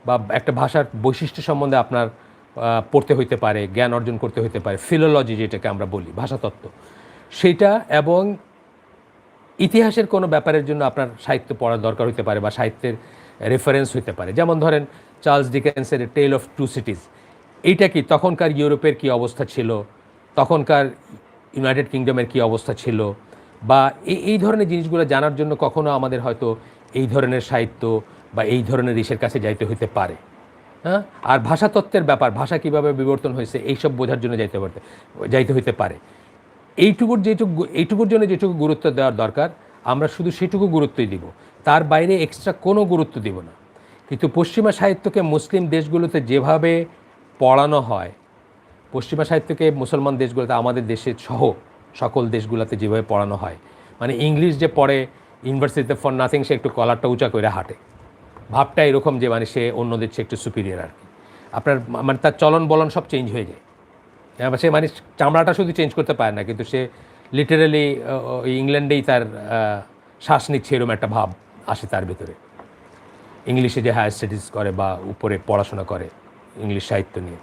বা একটা ভাষার বৈশিষ্ট্য সম্বন্ধে আপনার পড়তে হইতে পারে, জ্ঞান অর্জন করতে হইতে পারে, ফিলোলজি যেটাকে আমরা বলি, ভাষাতত্ত্ব, সেটা। এবং ইতিহাসের কোনো ব্যাপারের জন্য আপনার সাহিত্য পড়ার দরকার হইতে পারে বা সাহিত্যের রেফারেন্স হইতে পারে। যেমন ধরেন চার্লস ডিকেন্সের টেল অফ টু সিটিজ, এইটা কি তখনকার ইউরোপের কী অবস্থা ছিল, তখনকার ইউনাইটেড কিংডমের কী অবস্থা ছিল, বা এই ধরনের জিনিসগুলো জানার জন্য কখনো আমাদের হয়তো এই ধরনের সাহিত্য বা এই ধরনের ইসের কাছে যাইতে হইতে পারে। হ্যাঁ, আর ভাষাতত্ত্বের ব্যাপার, ভাষা কীভাবে বিবর্তন হয়েছে, এইসব বোঝার জন্য যাইতে হইতে পারে। এইটুকুর জন্য যেটুকু গুরুত্ব দেওয়ার দরকার, আমরা শুধু সেটুকু গুরুত্বই দিব, তার বাইরে এক্সট্রা কোনো গুরুত্ব দিব না। কিন্তু পশ্চিমা সাহিত্যকে মুসলিম দেশগুলোতে যেভাবে পড়ানো হয়, পশ্চিমা সাহিত্যকে মুসলমান দেশগুলোতে, আমাদের দেশের সহ সকল দেশগুলোতে যেভাবে পড়ানো হয়, মানে ইংলিশ যে পড়ে ইউনিভার্সিটিতে ফর নাথিং, সে একটু কলারটা উঁচা করে হাঁটে, ভাবটা এরকম যে মানে সে অন্যদের চেয়ে একটু সুপিরিয়র আর কি। আপনার মানে তার চলন বলন সব চেঞ্জ হয়ে যায়। সে মানে চামড়াটা শুধু চেঞ্জ করতে পারে না, কিন্তু সে লিটারেলি ইংল্যান্ডেই তার শ্বাস নিচ্ছে এরকম একটা ভাব আসে তার ভিতরে। ইংলিশে যে হায়ার স্টাডিজ করে বা উপরে পড়াশোনা করে ইংলিশ সাহিত্য নিয়ে।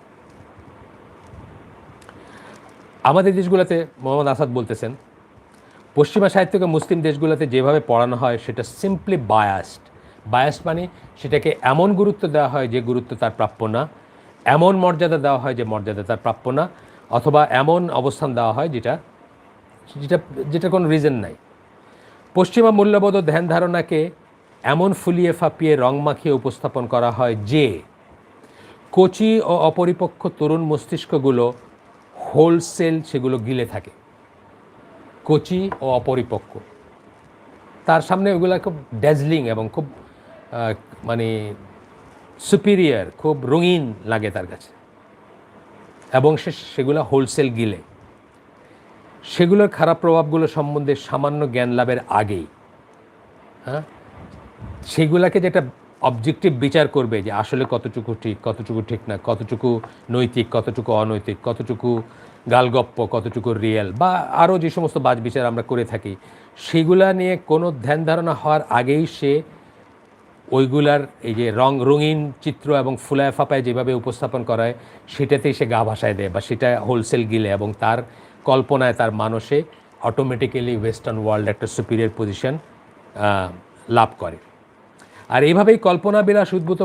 আমাদের দেশগুলোতে মোহাম্মদ আসাদ বলতেছেন, পশ্চিমা সাহিত্যকে মুসলিম দেশগুলোতে যেভাবে পড়ানো হয় সেটা সিম্পলি বায়াসড। বায়াসড মানে সেটাকে এমন গুরুত্ব দেওয়া হয় যে গুরুত্ব তার প্রাপ্য না, এমন মর্যাদা দেওয়া হয় যে মর্যাদা তার প্রাপ্য না, অথবা এমন অবস্থান দেওয়া হয় যেটা যেটা যেটা কোনো রিজন নাই। পশ্চিমা মূল্যবোধ ও ধ্যান ধারণাকে এমন ফুলিয়ে ফাঁপিয়ে রং মাখিয়ে উপস্থাপন করা হয় যে কচি ও অপরিপক্ক তরুণ মস্তিষ্কগুলো হোলসেল সেগুলো গিলে থাকে। কচি ও অপরিপক্ক, তার সামনে ওগুলো খুব ড্যাজলিং এবং খুব মানে সুপিরিয়র, খুব রঙিন লাগে তার কাছে, এবং সেগুলো হোলসেল গিলে। সেগুলোর খারাপ প্রভাবগুলো সম্বন্ধে সামান্য জ্ঞান লাভের আগেই সেগুলোকে যেটা অবজেক্টিভ বিচার করবে যে আসলে কতটুকু ঠিক, কতটুকু ঠিক না, কতটুকু নৈতিক, কতটুকু অনৈতিক, কতটুকু গালগপ্প, কতটুকু রিয়েল, বা আরও যে সমস্ত বাজ বিচার আমরা করে থাকি, সেগুলা নিয়ে কোনো ধ্যান ধারণা হওয়ার আগেই সে ওইগুলার এই যে রঙিন চিত্র এবং ফুলায় ফাপায় যেভাবে উপস্থাপন করায় সেটাতেই সে গা ভাসায় দেয়, বা সেটা হোলসেল গিলে, এবং তার কল্পনায় তার মানুষে অটোমেটিক্যালি ওয়েস্টার্ন ওয়ার্ল্ড একটা সুপিরিয়র পজিশন লাভ করে। আর এইভাবেই কল্পনা বিলাস উদ্ভূত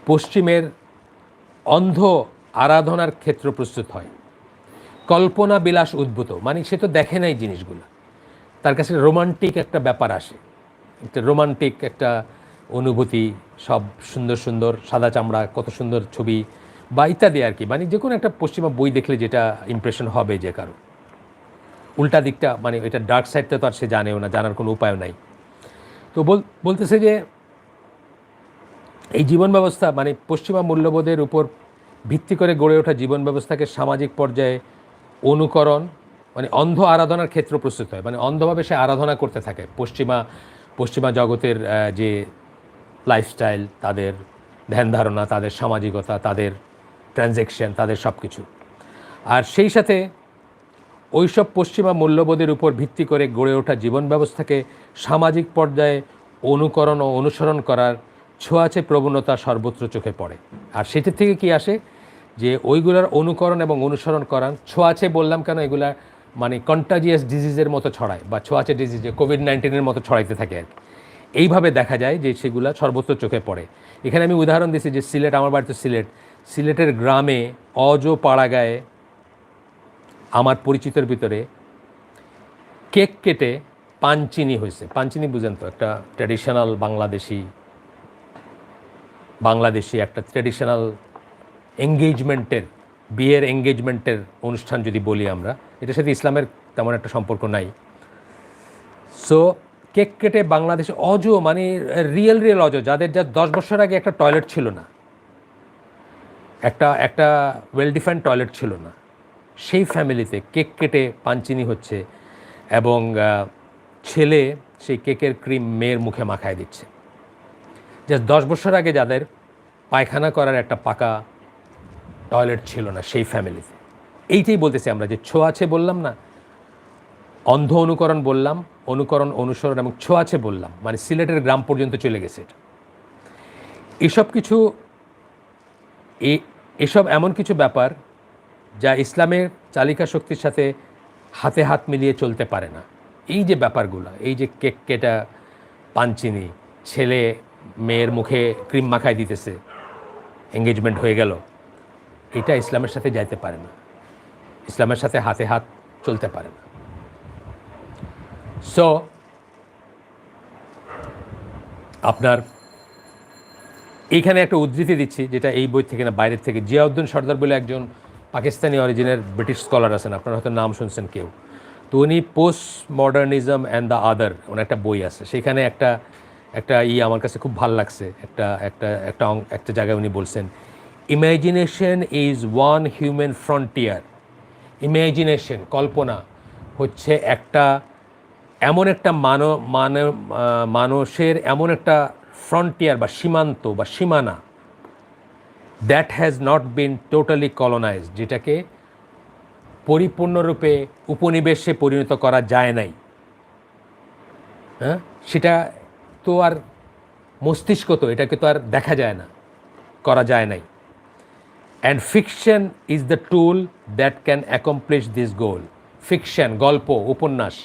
পশ্চিমের অন্ধ আরাধনার ক্ষেত্র প্রস্তুত হয়। কল্পনা বিলাস উদ্ভূত মানে সে তো দেখে নাই জিনিসগুলো, তার কাছে রোমান্টিক একটা ব্যাপার আসে, একটা রোমান্টিক একটা অনুভূতি, সব সুন্দর সুন্দর সাদা চামড়া, কত সুন্দর ছবি বা ইত্যাদি আর কি। মানে যে কোনো একটা পশ্চিমা বই দেখলে যেটা ইমপ্রেশন হবে যে কারো, উল্টা দিকটা মানে এটা ডার্ক সাইডটা তো আর সে জানেও না, জানার কোনো উপায় নাই। তো বলতেছে যে এই জীবন ব্যবস্থা মানে পশ্চিমা মূল্যবোধের উপর ভিত্তি করে গড়ে ওঠা জীবন ব্যবস্থাকে সামাজিক পর্যায়ে অনুকরণ মানে অন্ধ আরাধনার ক্ষেত্র প্রস্তুত হয়। মানে অন্ধভাবে সে আরাধনা করতে থাকে পশ্চিমা জগতের যে লাইফস্টাইল, তাদের ধ্যান ধারণা, তাদের সামাজিকতা, তাদের ট্রানজ্যাকশন, তাদের সব কিছু। আর সেই সাথে ওইসব পশ্চিমা মূল্যবোধের উপর ভিত্তি করে গড়ে ওঠা জীবন ব্যবস্থাকে সামাজিক পর্যায়ে অনুকরণ ও অনুসরণ করার ছোঁয়াচে প্রবণতা সর্বত্র চোখে পড়ে। আর সেটির থেকে কি আসে যে ওইগুলোর অনুকরণ এবং অনুসরণ করার ছোঁয়াচে বললাম কেন, এগুলা মানে কন্টাজিয়াস ডিজিজের মতো ছড়ায়, বা ছোঁয়াচে ডিজিজ যে কোভিড-19 মতো ছড়াইতে থাকে আর কি। এইভাবে দেখা যায় যে সেগুলা সর্বত্র চোখে পড়ে। এখানে আমি উদাহরণ দিচ্ছি যে সিলেট, আমার বাড়ি তো সিলেটের গ্রামে অজ পাড়াগায়ে আমার পরিচিতের ভিতরে কেক কেটে পানচিনি হয়েছে। পানচিনি বুঝেন তো, একটা ট্র্যাডিশনাল বাংলাদেশি একটা ট্র্যাডিশনাল এঙ্গেজমেন্টের, বিয়ের এঙ্গেজমেন্টের অনুষ্ঠান যদি বলি আমরা, এটার সাথে ইসলামের তেমন একটা সম্পর্ক নাই। সো কেক কেটে বাংলাদেশে অজ মানে রিয়েল অজ, যাদের 10 বছর আগে একটা টয়লেট ছিল না, একটা ওয়েল ডিফাইন্ড টয়লেট ছিল না, সেই ফ্যামিলিতে কেক কেটে পানচিনি হচ্ছে, এবং ছেলে সেই কেকের ক্রিম মেয়ের মুখে মাখায় দিচ্ছে। জাস্ট 10 বছর আগে যাদের পায়খানা করার একটা পাকা টয়লেট ছিল না সেই ফ্যামিলিতে। এইটাই বলতেছি আমরা যে ছোঁয়াচে বললাম না, অন্ধ অনুকরণ বললাম, অনুকরণ, অনুসরণ এবং ছোঁয়াচে বললাম, মানে সিলেটের গ্রাম পর্যন্ত চলে গেছে এটা। এসব এমন কিছু ব্যাপার যা ইসলামের চালিকা শক্তির সাথে হাতে হাত মিলিয়ে চলতে পারে না। এই যে ব্যাপারগুলো, এই যে কেক কেটা পানচিনি, ছেলে মেয়ের মুখে ক্রিম মাখায় দিতেছে, এঙ্গেজমেন্ট হয়ে গেল, এটা ইসলামের সাথে যাইতে পারে না, ইসলামের সাথে হাতে হাত চলতে পারে না। সো আপনার এইখানে একটা উদ্ধৃতি দিচ্ছি যেটা এই বই থেকে না, বাইরের থেকে। জিয়াউদ্দিন সর্দার বলে একজন পাকিস্তানি অরিজিনের ব্রিটিশ স্কলার আছেন, আপনারা হয়তো নাম শুনছেন কেউ। তো উনি post modernism and the other, ওনার একটা বই আছে, সেখানে একটা আমার কাছে খুব ভালো লাগছে। একটা জায়গায় উনি বলছেন, imagination is one human frontier. Imagination, কল্পনা হচ্ছে একটা এমন একটা মানুষের এমন একটা ফ্রন্টিয়ার বা সীমান্ত বা সীমানা that has not been totally colonised, যেটাকে পরিপূর্ণরূপে উপনিবেশে পরিণত করা যায় নাই। হ্যাঁ, সেটা তো আর মস্তিষ্ক, তো এটাকে তো আর দেখা যায় না, করা যায় নাই। And fiction is the tool that can accomplish this goal. Fiction, গল্প, উপন্যাস,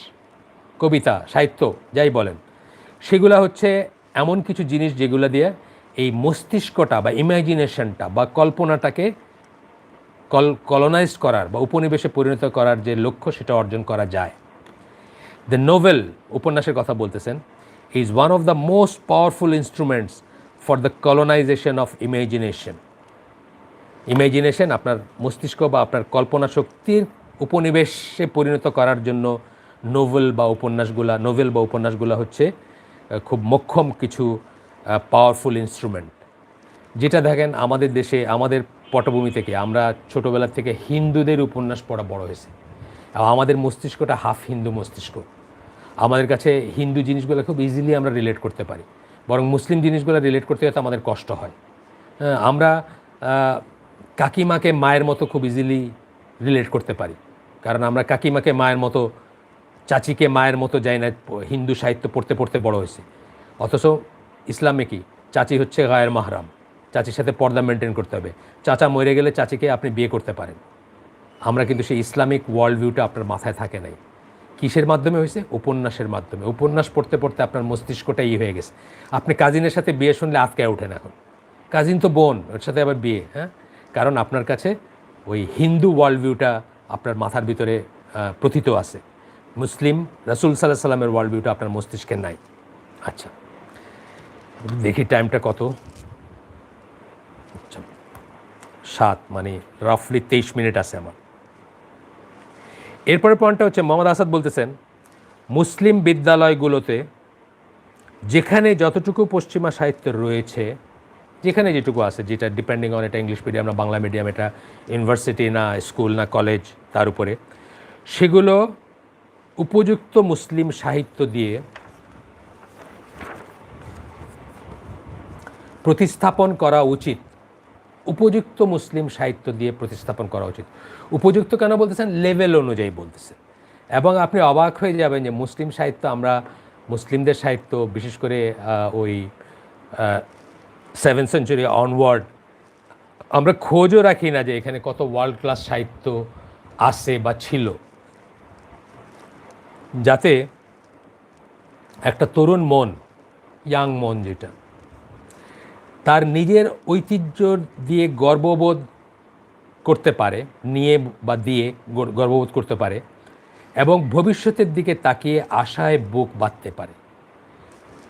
কবিতা, সাহিত্য যাই বলেন, সেগুলো হচ্ছে এমন কিছু জিনিস যেগুলো দিয়ে এই মস্তিষ্কটা বা ইমাজিনেশনটা বা কল্পনাটাকে কলোনাইজ করার বা উপনিবেশে পরিণত করার যে লক্ষ্য, সেটা অর্জন করা যায়। দ্য নোভেল, উপন্যাসের কথা বলতেছেন, is one of the most powerful instruments for the colonisation of imagination. Imagination আপনার মস্তিষ্ক বা আপনার কল্পনা শক্তির উপনিবেশে পরিণত করার জন্য নোভেল বা উপন্যাসগুলো হচ্ছে খুব মোক্ষম কিছু পাওয়ারফুল ইনস্ট্রুমেন্ট। যেটা দেখেন আমাদের দেশে, আমাদের পটভূমি থেকে আমরা ছোটোবেলা থেকে হিন্দুদের উপন্যাস পড়া বড় হয়েছে। আমাদের মস্তিষ্কটা হাফ হিন্দু মস্তিষ্ক। আমাদের কাছে হিন্দু জিনিসগুলো খুব ইজিলি আমরা রিলেট করতে পারি, বরং মুসলিম জিনিসগুলো রিলেট করতে গেলে আমাদের কষ্ট হয়। আমরা কাকিমাকে মায়ের মতো খুব ইজিলি রিলেট করতে পারি, কারণ আমরা কাকিমাকে মায়ের মতো, চাচিকে মায়ের মতো যাই না, হিন্দু সাহিত্য পড়তে পড়তে বড় হয়েছে। অথচ ইসলামে কি, চাচি হচ্ছে গায়ের মাহরাম, চাচির সাথে পর্দা মেনটেন করতে হবে। চাচা মরে গেলে চাচিকে আপনি বিয়ে করতে পারেন। আমরা কিন্তু সেই ইসলামিক ওয়ার্ল্ড ভিউটা আপনার মাথায় থাকে নাই। কিসের মাধ্যমে হয়েছে? উপন্যাসের মাধ্যমে। উপন্যাস পড়তে পড়তে আপনার মস্তিষ্কটা হয়ে গেছে। আপনি কাজিনের সাথে বিয়ে শুনলে আটকায় ওঠেন এখন, কাজিন তো বোন, ওর সাথে আবার বিয়ে। হ্যাঁ, কারণ আপনার কাছে ওই হিন্দু ওয়ার্ল্ড ভিউটা আপনার মাথার ভিতরে প্রথিত আছে। মুসলিম রাসূল সাল্লাল্লাহু আলাইহি সাল্লামের ওয়ার্ল্ড ভিউটা আপনার মস্তিষ্কে নাই। আচ্ছা, দেখি টাইমটা কত। আচ্ছা, 7, মানে রাফলি 23 মিনিট আছে আমার। এরপরের পয়েন্টটা হচ্ছে, মোহাম্মদ আসাদ বলতেছেন, মুসলিম বিদ্যালয়গুলোতে যেখানে যতটুকু পশ্চিমা সাহিত্য রয়েছে, যেখানে যেটুকু আছে, যেটা ডিপেন্ডিং অন এটা ইংলিশ মিডিয়াম না বাংলা মিডিয়াম, এটা ইউনিভার্সিটি না স্কুল না কলেজ, তার উপরে সেগুলো উপযুক্ত মুসলিম সাহিত্য দিয়ে প্রতিস্থাপন করা উচিত। উপযুক্ত মুসলিম সাহিত্য দিয়ে প্রতিস্থাপন করা উচিত। উপযুক্ত কেন বলতেছেন? লেভেল অনুযায়ী বলতেছেন। এবং আপনি অবাক হয়ে যাবেন যে মুসলিম সাহিত্য, আমরা মুসলিমদের সাহিত্য বিশেষ করে ওই 7th সেঞ্চুরি অনওয়ার্ড, আমরা খোঁজও রাখি না যে এখানে কত ওয়ার্ল্ড ক্লাস সাহিত্য আছে বা ছিল, যাতে একটা তরুণ মন, ইয়াং মন, যেটা তার নিজের ঐতিহ্য দিয়ে গর্ববোধ করতে পারে, নিয়ে বা দিয়ে গর্ববোধ করতে পারে, এবং ভবিষ্যতের দিকে তাকিয়ে আশায় বুক বাঁধতে পারে।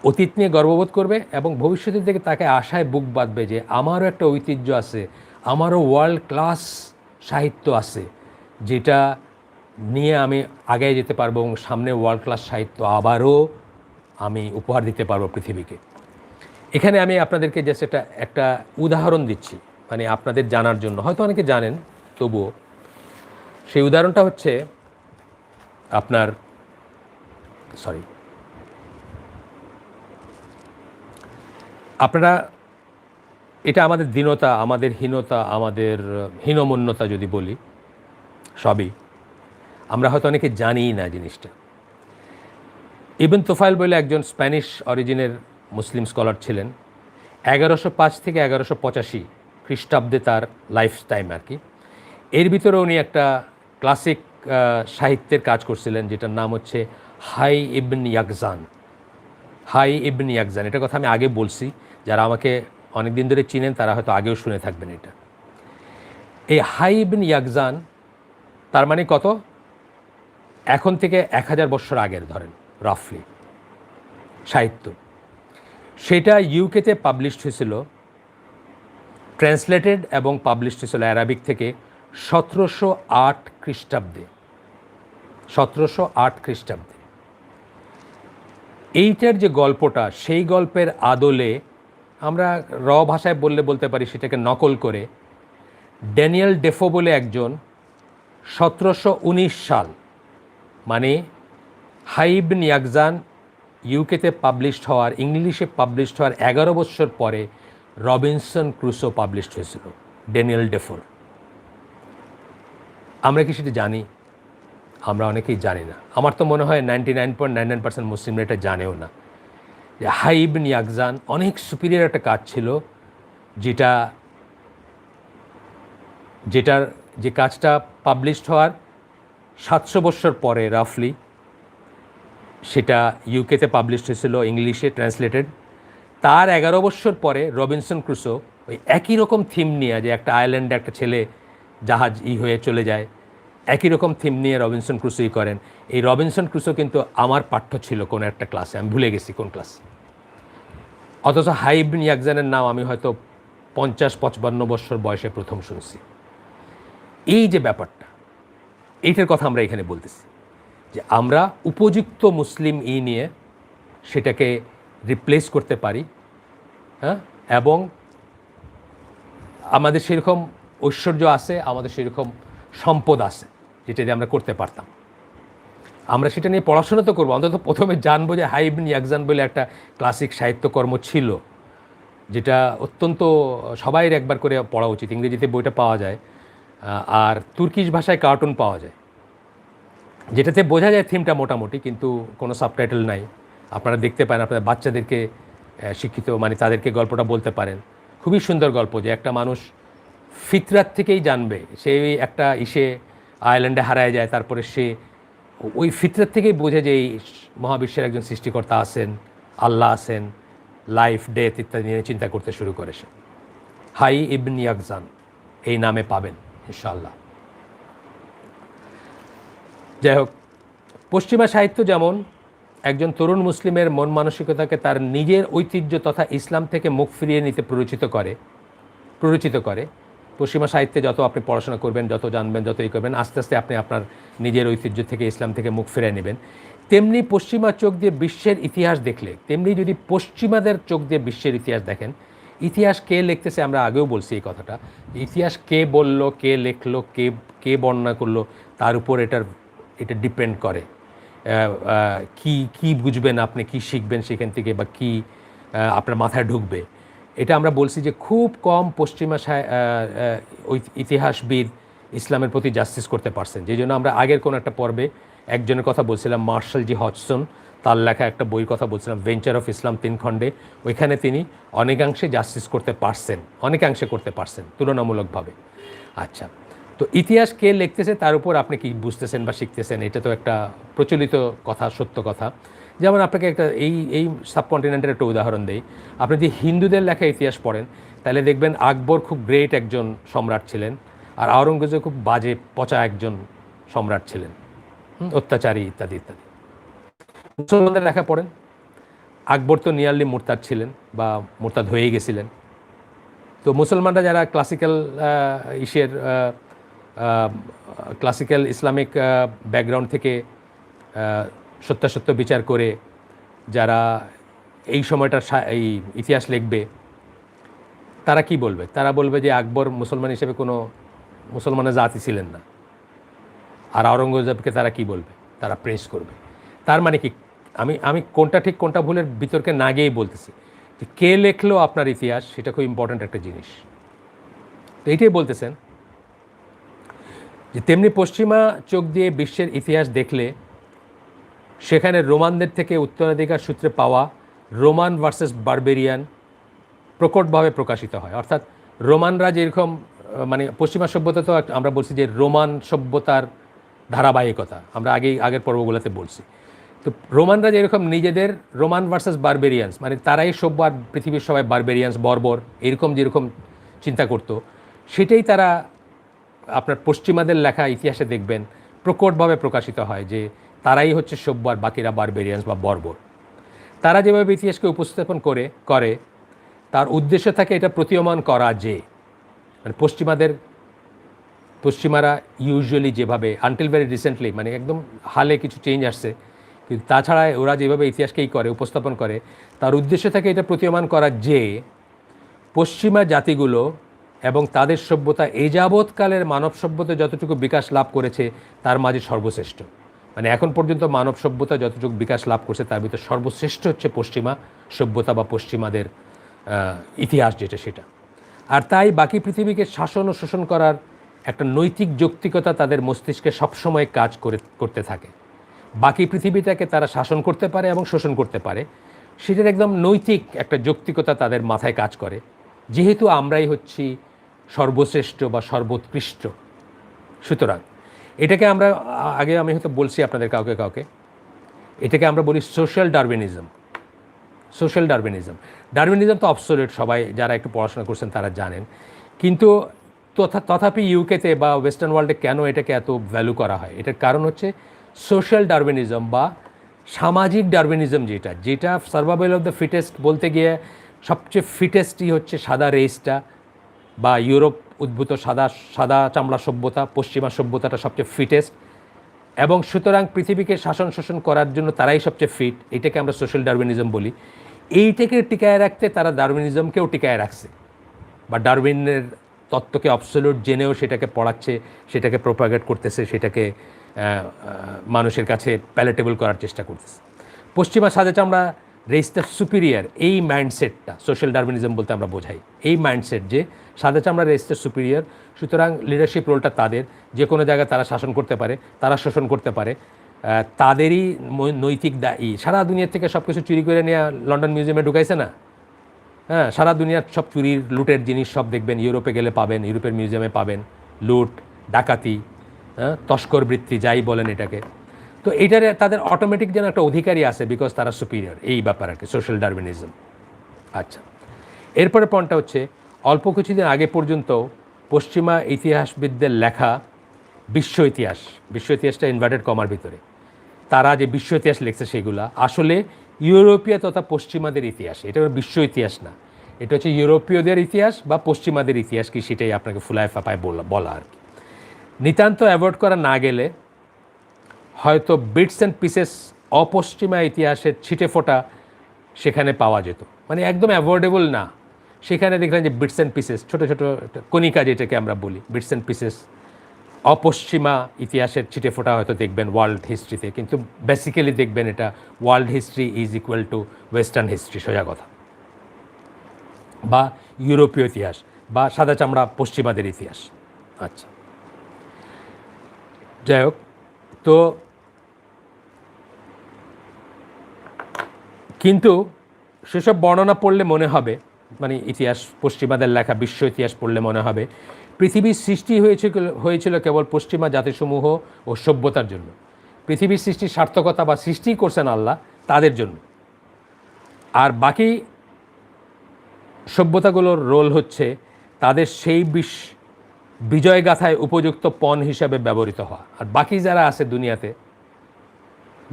অতীত নিয়ে গর্ববোধ করবে এবং ভবিষ্যতের দিকে তাকে আশায় বুক বাঁধবে যে আমারও একটা ঐতিহ্য আছে, আমারও ওয়ার্ল্ড ক্লাস সাহিত্য আছে, যেটা নিয়ে আমি আগে যেতে পারবো এবং সামনে ওয়ার্ল্ড ক্লাস সাহিত্য আবারও আমি উপহার দিতে পারবো পৃথিবীকে। এখানে আমি আপনাদেরকে জাস্ট একটা উদাহরণ দিচ্ছি, মানে আপনাদের জানার জন্য, হয়তো অনেকে জানেন তবুও। সেই উদাহরণটা হচ্ছে আপনার, আপনারা, এটা আমাদের দীনতা, আমাদের হীনতা, আমাদের হীনমন্যতা যদি বলি, সবই আমরা হয়তো অনেকে জানিই না জিনিসটা। ইবন তুফাইল বলে একজন স্প্যানিশ অরিজিনের মুসলিম স্কলার ছিলেন। 1105 থেকে 1185 খ্রিস্টাব্দে তার লাইফ টাইম আর কি। এর ভিতরে উনি একটা ক্লাসিক সাহিত্যের কাজ করছিলেন, যেটার নাম হচ্ছে হাই ইবন ইয়াকজান। হাই ইবন ইয়াকজান, এটার কথা আমি আগে বলছি, যারা আমাকে অনেক দিন ধরে চিনেন তারা হয়তো আগেও শুনে থাকবেন এটা। এই হাই ইবন ইয়াকজান, তার মানে কত, এখন থেকে 1000 বছর আগের ধরেন রাফলি সাহিত্য, সেটা ইউকেতে পাবলিশড হয়েছিল, ট্রান্সলেটেড এবং পাবলিশড হয়েছিল অ্যারাবিক থেকে 1708 খ্রিস্টাব্দে। 1708 খ্রিস্টাব্দে এইটার যে গল্পটা, সেই গল্পের আদলে আমরা ভাষায় বলতে পারি, সেটাকে নকল করে ড্যানিয়েল ডেফো বলে একজন 1719 সাল, মানে হাই ইবন ইয়াকজান ইউকেতে পাবলিশড হওয়ার, ইংলিশে পাবলিশড হওয়ার 11 বছর পরে রবিনসন ক্রুসো পাবলিশড হয়েছিল, ড্যানিয়েল ডেফোর। আমরা কি সেটা জানি? আমরা অনেকেই জানি না। আমার তো মনে হয় 99.99% মুসলিমরা এটা জানেও না যে হাই ইবন ইয়াকজান অনেক সুপিরিয়র একটা কাজ ছিল, যে কাজটা পাবলিশড হওয়ার 700 বছর পরে রাফলি সেটা ইউকেতে পাবলিশড হয়েছিল, ইংলিশে ট্রান্সলেটেড। তার 11 বছর পরে রবিনসন ক্রুসো ওই একই রকম থিম নিয়ে, যে একটা আইল্যান্ডে একটা ছেলে জাহাজ হয়ে চলে যায়, একই রকম থিম নিয়ে রবিনসন ক্রুসোই করেন। এই রবিনসন ক্রুসো কিন্তু আমার পাঠ্য ছিল কোনো একটা ক্লাসে, আমি ভুলে গেছি কোন ক্লাস। অথচ হাই ইবন ইয়াকজানের নাম আমি হয়তো 50-55 বছর বয়সে প্রথম শুনছি। এই যে ব্যাপারটা, এইটার কথা আমরা এখানে বলতেছি যে আমরা উপযুক্ত মুসলিম নিয়ে সেটাকে রিপ্লেস করতে পারি, হ্যাঁ, এবং আমাদের সেরকম ঐশ্বর্য আছে, আমাদের সেরকম সম্পদ আছে যেটা দিয়ে আমরা করতে পারতাম। আমরা সেটা নিয়ে পড়াশোনা তো করবো, অন্তত প্রথমে জানবো যে হাই ইবন ইয়াকজান বলে একটা ক্লাসিক সাহিত্যকর্ম ছিল, যেটা অত্যন্ত সবাই একবার করে পড়া উচিত। ইংরেজিতে বইটা পাওয়া যায়, আর তুর্কিশ ভাষায় কার্টুন পাওয়া যায়, যেটাতে বোঝা যায় থিমটা মোটামুটি, কিন্তু কোনো সাবটাইটেল নাই। আপনারা দেখতে পারেন, আপনাদের বাচ্চাদেরকে শিক্ষিত মানে তাদেরকে গল্পটা বলতে পারেন। খুবই সুন্দর গল্প, যে একটা মানুষ ফিতরাত থেকেই জানবে, সে একটা আইল্যান্ডে হারায় যায়, তারপরে সে ওই ফিতরাত থেকেই বোঝে যে এই মহাবিশ্বের একজন সৃষ্টিকর্তা আছেন, আল্লাহ আছেন, লাইফ, ডেথ ইত্যাদি নিয়ে চিন্তা করতে শুরু করেছে। হাই ইবন ইয়াকজান এই নামে পাবেন ইনশাআল্লাহ। যাই হোক, পশ্চিমা সাহিত্য যেমন একজন তরুণ মুসলিমের মন মানসিকতাকে তার নিজের ঐতিহ্য তথা ইসলাম থেকে মুখ ফিরিয়ে নিতে প্ররোচিত করে। পশ্চিমা সাহিত্যে যত আপনি পড়াশোনা করবেন, যত জানবেন, যতই করবেন, আস্তে আস্তে আপনি আপনার নিজের ঐতিহ্য থেকে, ইসলাম থেকে মুখ ফিরিয়ে নেবেন। তেমনি পশ্চিমা চোখ দিয়ে বিশ্বের ইতিহাস দেখলে, তেমনি যদি পশ্চিমাদের চোখ দিয়ে বিশ্বের ইতিহাস দেখেন, ইতিহাস কে লিখতেছে, আমরা আগেও বলছি এই কথাটা, ইতিহাস কে বলল, কে লিখলো, কে বর্ণনা করলো, তার উপর এটা ডিপেন্ড করে। কি বুঝবেন আপনি, কি শিখবেন সেখান থেকে, বা কি আপনার মাথায় ঢুকবে। এটা আমরা বলছি যে খুব কম পশ্চিমা ইতিহাসবিদ ইসলামের প্রতি জাস্টিস করতে পারছেন। যেই জন্য আমরা আগের কোনো একটা পর্বে একজনের কথা বলছিলাম, মার্শাল জি হজসন, তার লেখা একটা বইয়ের কথা বলছিলাম, ভেঞ্চার অফ ইসলাম 3 খণ্ডে। ওইখানে তিনি অনেকাংশে জাস্টিস করতে পারছেন তুলনামূলকভাবে। আচ্ছা, তো ইতিহাস কে লিখতেছে তার উপর আপনি কি বুঝতেছেন বা শিখতেছেন, এটা তো একটা প্রচলিত কথা, সত্য কথা। যেমন আপনাকে এই সাবকন্টিনেন্টের একটা উদাহরণ দেই। আপনি যদি হিন্দুদের লেখা ইতিহাস পড়েন, তাহলে দেখবেন আকবর খুব গ্রেট একজন সম্রাট ছিলেন, আর আওরঙ্গজেব খুব বাজে পচা একজন সম্রাট ছিলেন, অত্যাচারী ইত্যাদি ইত্যাদি। মুসলমানদের লেখা পড়েন, আকবর তো নিয়ারলি মুরতাদ ছিলেন বা মুরতাদ হয়েই গেছিলেন। তো মুসলমানরা যারা ক্লাসিক্যাল ইসলামিক ব্যাকগ্রাউন্ড থেকে সত্যাসত্য বিচার করে যারা এই সময়টার এই ইতিহাস লিখবে, তারা কি বলবে? তারা বলবে যে আকবর মুসলমান হিসেবে কোনো মুসলমানের জাতি ছিলেন না। আর আওরঙ্গজেবকে তারা কি বলবে? তারা প্রেস করবে। তার মানে কি, আমি কোনটা ঠিক কোনটা ভুলের বিতর্কে না গিয়েই বলতেছি যে কে লেখলো আপনার ইতিহাস, সেটা খুব ইম্পর্ট্যান্ট একটা জিনিস। তো এইটাই বলতেছেন যে তেমনি পশ্চিমা চোখ দিয়ে বিশ্বের ইতিহাস দেখলে সেখানে রোমানদের থেকে উত্তরাধিকার সূত্রে পাওয়া রোমান ভার্সেস বারবেরিয়ান প্রকটভাবে প্রকাশিত হয়। অর্থাৎ রোমানরা যেরকম, মানে পশ্চিমা সভ্যতা তো আমরা বলছি যে রোমান সভ্যতার ধারাবাহিকতা, আমরা আগের পর্বগুলোতে বলছি। তো রোমানরা যেরকম নিজেদের রোমান ভার্সেস বারবেরিয়ান্স, মানে তারাই সভ্য আর পৃথিবীর সবাই বারবেরিয়ান্স, বর্বর, যেরকম চিন্তা করতো, সেটাই তারা আপনার পশ্চিমাদের লেখা ইতিহাসে দেখবেন প্রকটভাবে প্রকাশিত হয় যে তারাই হচ্ছে সভ্য আর বাকিরা বারবেরিয়ান্স বা বর্বর। তারা যেভাবে ইতিহাসকে উপস্থাপন করে তার উদ্দেশ্য থাকে এটা প্রতীয়মান করা যে, মানে পশ্চিমারা ইউজুয়ালি যেভাবে, আনটিল ভেরি রিসেন্টলি, মানে একদম হালে কিছু চেঞ্জ আসছে, কিন্তু তাছাড়া ওরা যেভাবে ইতিহাসকেই উপস্থাপন করে, তার উদ্দেশ্য থাকে এটা প্রতীয়মান করা যে পশ্চিমা জাতিগুলো এবং তাদের সভ্যতা এ যাবৎকালের মানব সভ্যতা যতটুকু বিকাশ লাভ করেছে তার মাঝে সর্বশ্রেষ্ঠ। মানে এখন পর্যন্ত মানব সভ্যতা যতটুকু বিকাশ লাভ করছে তার ভিতরে সর্বশ্রেষ্ঠ হচ্ছে পশ্চিমা সভ্যতা বা পশ্চিমাদের ইতিহাস যেটা সেটা। আর তাই বাকি পৃথিবীকে শাসন ও শোষণ করার একটা নৈতিক যৌক্তিকতা তাদের মস্তিষ্কে সবসময় কাজ করতে থাকে। বাকি পৃথিবীটাকে তারা শাসন করতে পারে এবং শোষণ করতে পারে, সেটার একদম নৈতিক একটা যৌক্তিকতা তাদের মাথায় কাজ করে, যেহেতু আমরাই হচ্ছি সর্বশ্রেষ্ঠ বা সর্বোৎকৃষ্ট। সুতরাং এটাকে আমরা আগে আমি হয়তো বলছি আপনাদের কাউকে কাউকে, এটাকে আমরা বলি social Darwinism. Social Darwinism, Darwinism তো অবসোলিউট, সবাই যারা একটু পড়াশোনা করছেন তারা জানেন, কিন্তু তথাপি ইউকেতে বা ওয়েস্টার্ন ওয়ার্ল্ডে কেন এটাকে এত ভ্যালু করা হয়, এটার কারণ হচ্ছে সোশ্যাল ডারউইনিজম বা সামাজিক ডারউইনিজম, যেটা সার্ভাইভাল অফ দ্য ফিটেস্ট বলতে গিয়ে সবচেয়ে ফিটেস্টই হচ্ছে সাদা রেসটা বা ইউরোপ উদ্ভূত সাদা চামড়া সভ্যতা, পশ্চিমা সভ্যতাটা সবচেয়ে ফিটেস্ট, এবং সুতরাং পৃথিবীকে শাসন শোষণ করার জন্য তারাই সবচেয়ে ফিট। এটাকে আমরা সোশ্যাল ডারউইনিজম বলি। এইটাকে টিকায় রাখতে তারা ডারউইনিজমকেও টিকায় রাখছে, বা ডারউইনের তত্ত্বকে অবসলিউট জেনেও সেটাকে পড়াচ্ছে, সেটাকে প্রোপাগেট করতেছে, সেটাকে মানুষের কাছে প্যালেটেবল করার চেষ্টা করতেছে। পশ্চিমা সাদা চামড়া রেসটা সুপিরিয়ার, এই মাইন্ডসেটটা সোশ্যাল ডারউইনিজম বলতে আমরা বোঝাই। এই মাইন্ডসেট যে সাদা চামড়া রেসটা সুপিরিয়ার, সুতরাং লিডারশিপ রোলটা তাদের, যে কোনো জায়গায় তারা শাসন করতে পারে, তারা শোষণ করতে পারে, তাদেরই নৈতিক দায়ী। সারা দুনিয়ার থেকে সব কিছু চুরি করে নিয়ে লন্ডন মিউজিয়ামে ঢুকাইছে না? হ্যাঁ, সারা দুনিয়ার সব চুরির লুটের জিনিস সব দেখবেন, ইউরোপে গেলে পাবেন, ইউরোপের মিউজিয়ামে পাবেন, লুট, ডাকাতি, তস্কর বৃত্তি, যাই বলেন এটাকে। তো এইটারে তাদের অটোমেটিক যেন একটা অধিকারই আছে, বিকজ তারা সুপিরিয়র, এই ব্যাপার আর কি, সোশ্যাল ডারউইনিজম। আচ্ছা, এরপরে পয়েন্টটা হচ্ছে, অল্প কিছুদিন আগে পর্যন্ত পশ্চিমা ইতিহাসবিদদের লেখা বিশ্ব ইতিহাসটা ইনভার্টেড কমার ভিতরে, তারা যে বিশ্ব ইতিহাস লিখছে সেগুলা আসলে ইউরোপীয় তথা পশ্চিমাদের ইতিহাস। এটা বিশ্ব ইতিহাস না, এটা হচ্ছে ইউরোপীয়দের ইতিহাস বা পশ্চিমাদের ইতিহাস, কি সেটাই আপনাকে ফুলায় ফাঁপায় বলা আর কি। নিতান্ত অ্যাভয়েড করা না গেলে হয়তো বিটস অ্যান্ড পিসেস অপশ্চিমা ইতিহাসের ছিটে ফোটা সেখানে পাওয়া যেত, মানে একদম অ্যাভয়েডেবল না। সেখানে দেখলেন যে বিটস অ্যান্ড পিসেস, ছোটো ছোটো কণিকা যেটাকে আমরা বলি, বিটস অ্যান্ড পিসেস অপশ্চিমা ইতিহাসের ছিটে ফোটা হয়তো দেখবেন ওয়ার্ল্ড হিস্ট্রিতে, কিন্তু বেসিক্যালি দেখবেন এটা world history is equal to western history, সোজা কথা, বা ইউরোপীয় ইতিহাস বা সাদা চামড়া পশ্চিমাদের ইতিহাস। আচ্ছা, যাই হোক, তো কিন্তু সেসব বর্ণনা পড়লে মনে হবে, মানে ইতিহাস পশ্চিমাদের লেখা বিশ্ব ইতিহাস পড়লে মনে হবে পৃথিবীর সৃষ্টি হয়েছিল কেবল পশ্চিমা জাতিসমূহ ও সভ্যতার জন্য। পৃথিবীর সৃষ্টির সার্থকতা বা সৃষ্টি করছেন আল্লাহ তাদের জন্য, আর বাকি সভ্যতাগুলোর রোল হচ্ছে তাদের সেই বিজয়গাথায় উপযুক্ত পণ হিসাবে ব্যবহৃত হওয়া। আর বাকি যারা আছে দুনিয়াতে,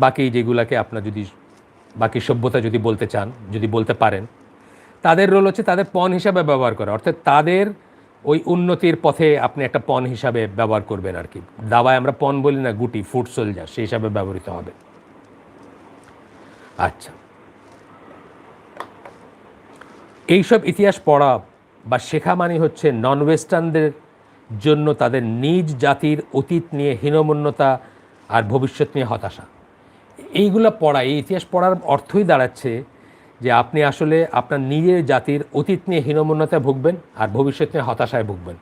বাকি যেগুলাকে আপনার যদি বাকি সভ্যতা যদি বলতে চান, যদি বলতে পারেন, তাদের রোল হচ্ছে তাদের পণ হিসাবে ব্যবহার করা, অর্থাৎ তাদের ওই উন্নতির পথে আপনি একটা পণ হিসাবে ব্যবহার করবেন আর কি। দাবায় আমরা পণ বলি না, গুটি, ফুট সোলজার, সেই হিসাবে ব্যবহৃত হবে। আচ্ছা, এইসব ইতিহাস পড়া বা শেখা মানে হচ্ছে নন ওয়েস্টার্নদের জন্য তাদের নিজ জাতির অতীত নিয়ে হীনমন্যতা আর ভবিষ্যৎ নিয়ে হতাশা। এইগুলো পড়া, এই ইতিহাস পড়ার অর্থই দাঁড়াচ্ছে যে আপনি আসলে আপনার নিজের জাতির অতীত নিয়ে হীনমন্যতায় ভুগবেন আর ভবিষ্যৎ নিয়ে হতাশায় ভুগবেন।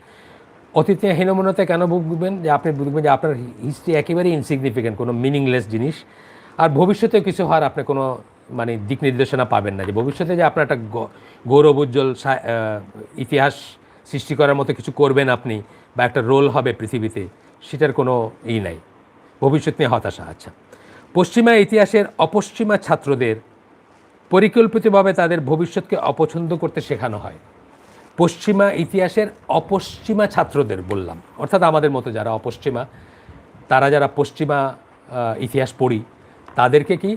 অতীত নিয়ে হীনমন্যতায় কেন ভুগবেন? যে আপনি বুঝবেন যে আপনার হিস্ট্রি একেবারেই ইনসিগনিফিকেন্ট, কোনো মিনিংলেস জিনিস, আর ভবিষ্যতেও কিছু হওয়ার আপনি কোনো মানে দিক নির্দেশনা পাবেন না, যে ভবিষ্যতে যে আপনার একটা গৌরব উজ্জ্বল ইতিহাস সৃষ্টি করার মতো কিছু করবেন আপনি, বা একটা রোল হবে পৃথিবীতে, সেটার কোনো নাই। ভবিষ্যৎ নিয়ে হতাশা। আচ্ছা, পশ্চিমা ইতিহাসের অপশ্চিমা ছাত্রদের পরিকল্পিতভাবে তাদের ভবিষ্যৎকে অপছন্দ করতে শেখানো হয়। পশ্চিমা ইতিহাসের অপশ্চিমা ছাত্রদের বললাম, অর্থাৎ আমাদের মতো যারা অপশ্চিমা, তারা যারা পশ্চিমা ইতিহাস পড়ি, তাদেরকে কি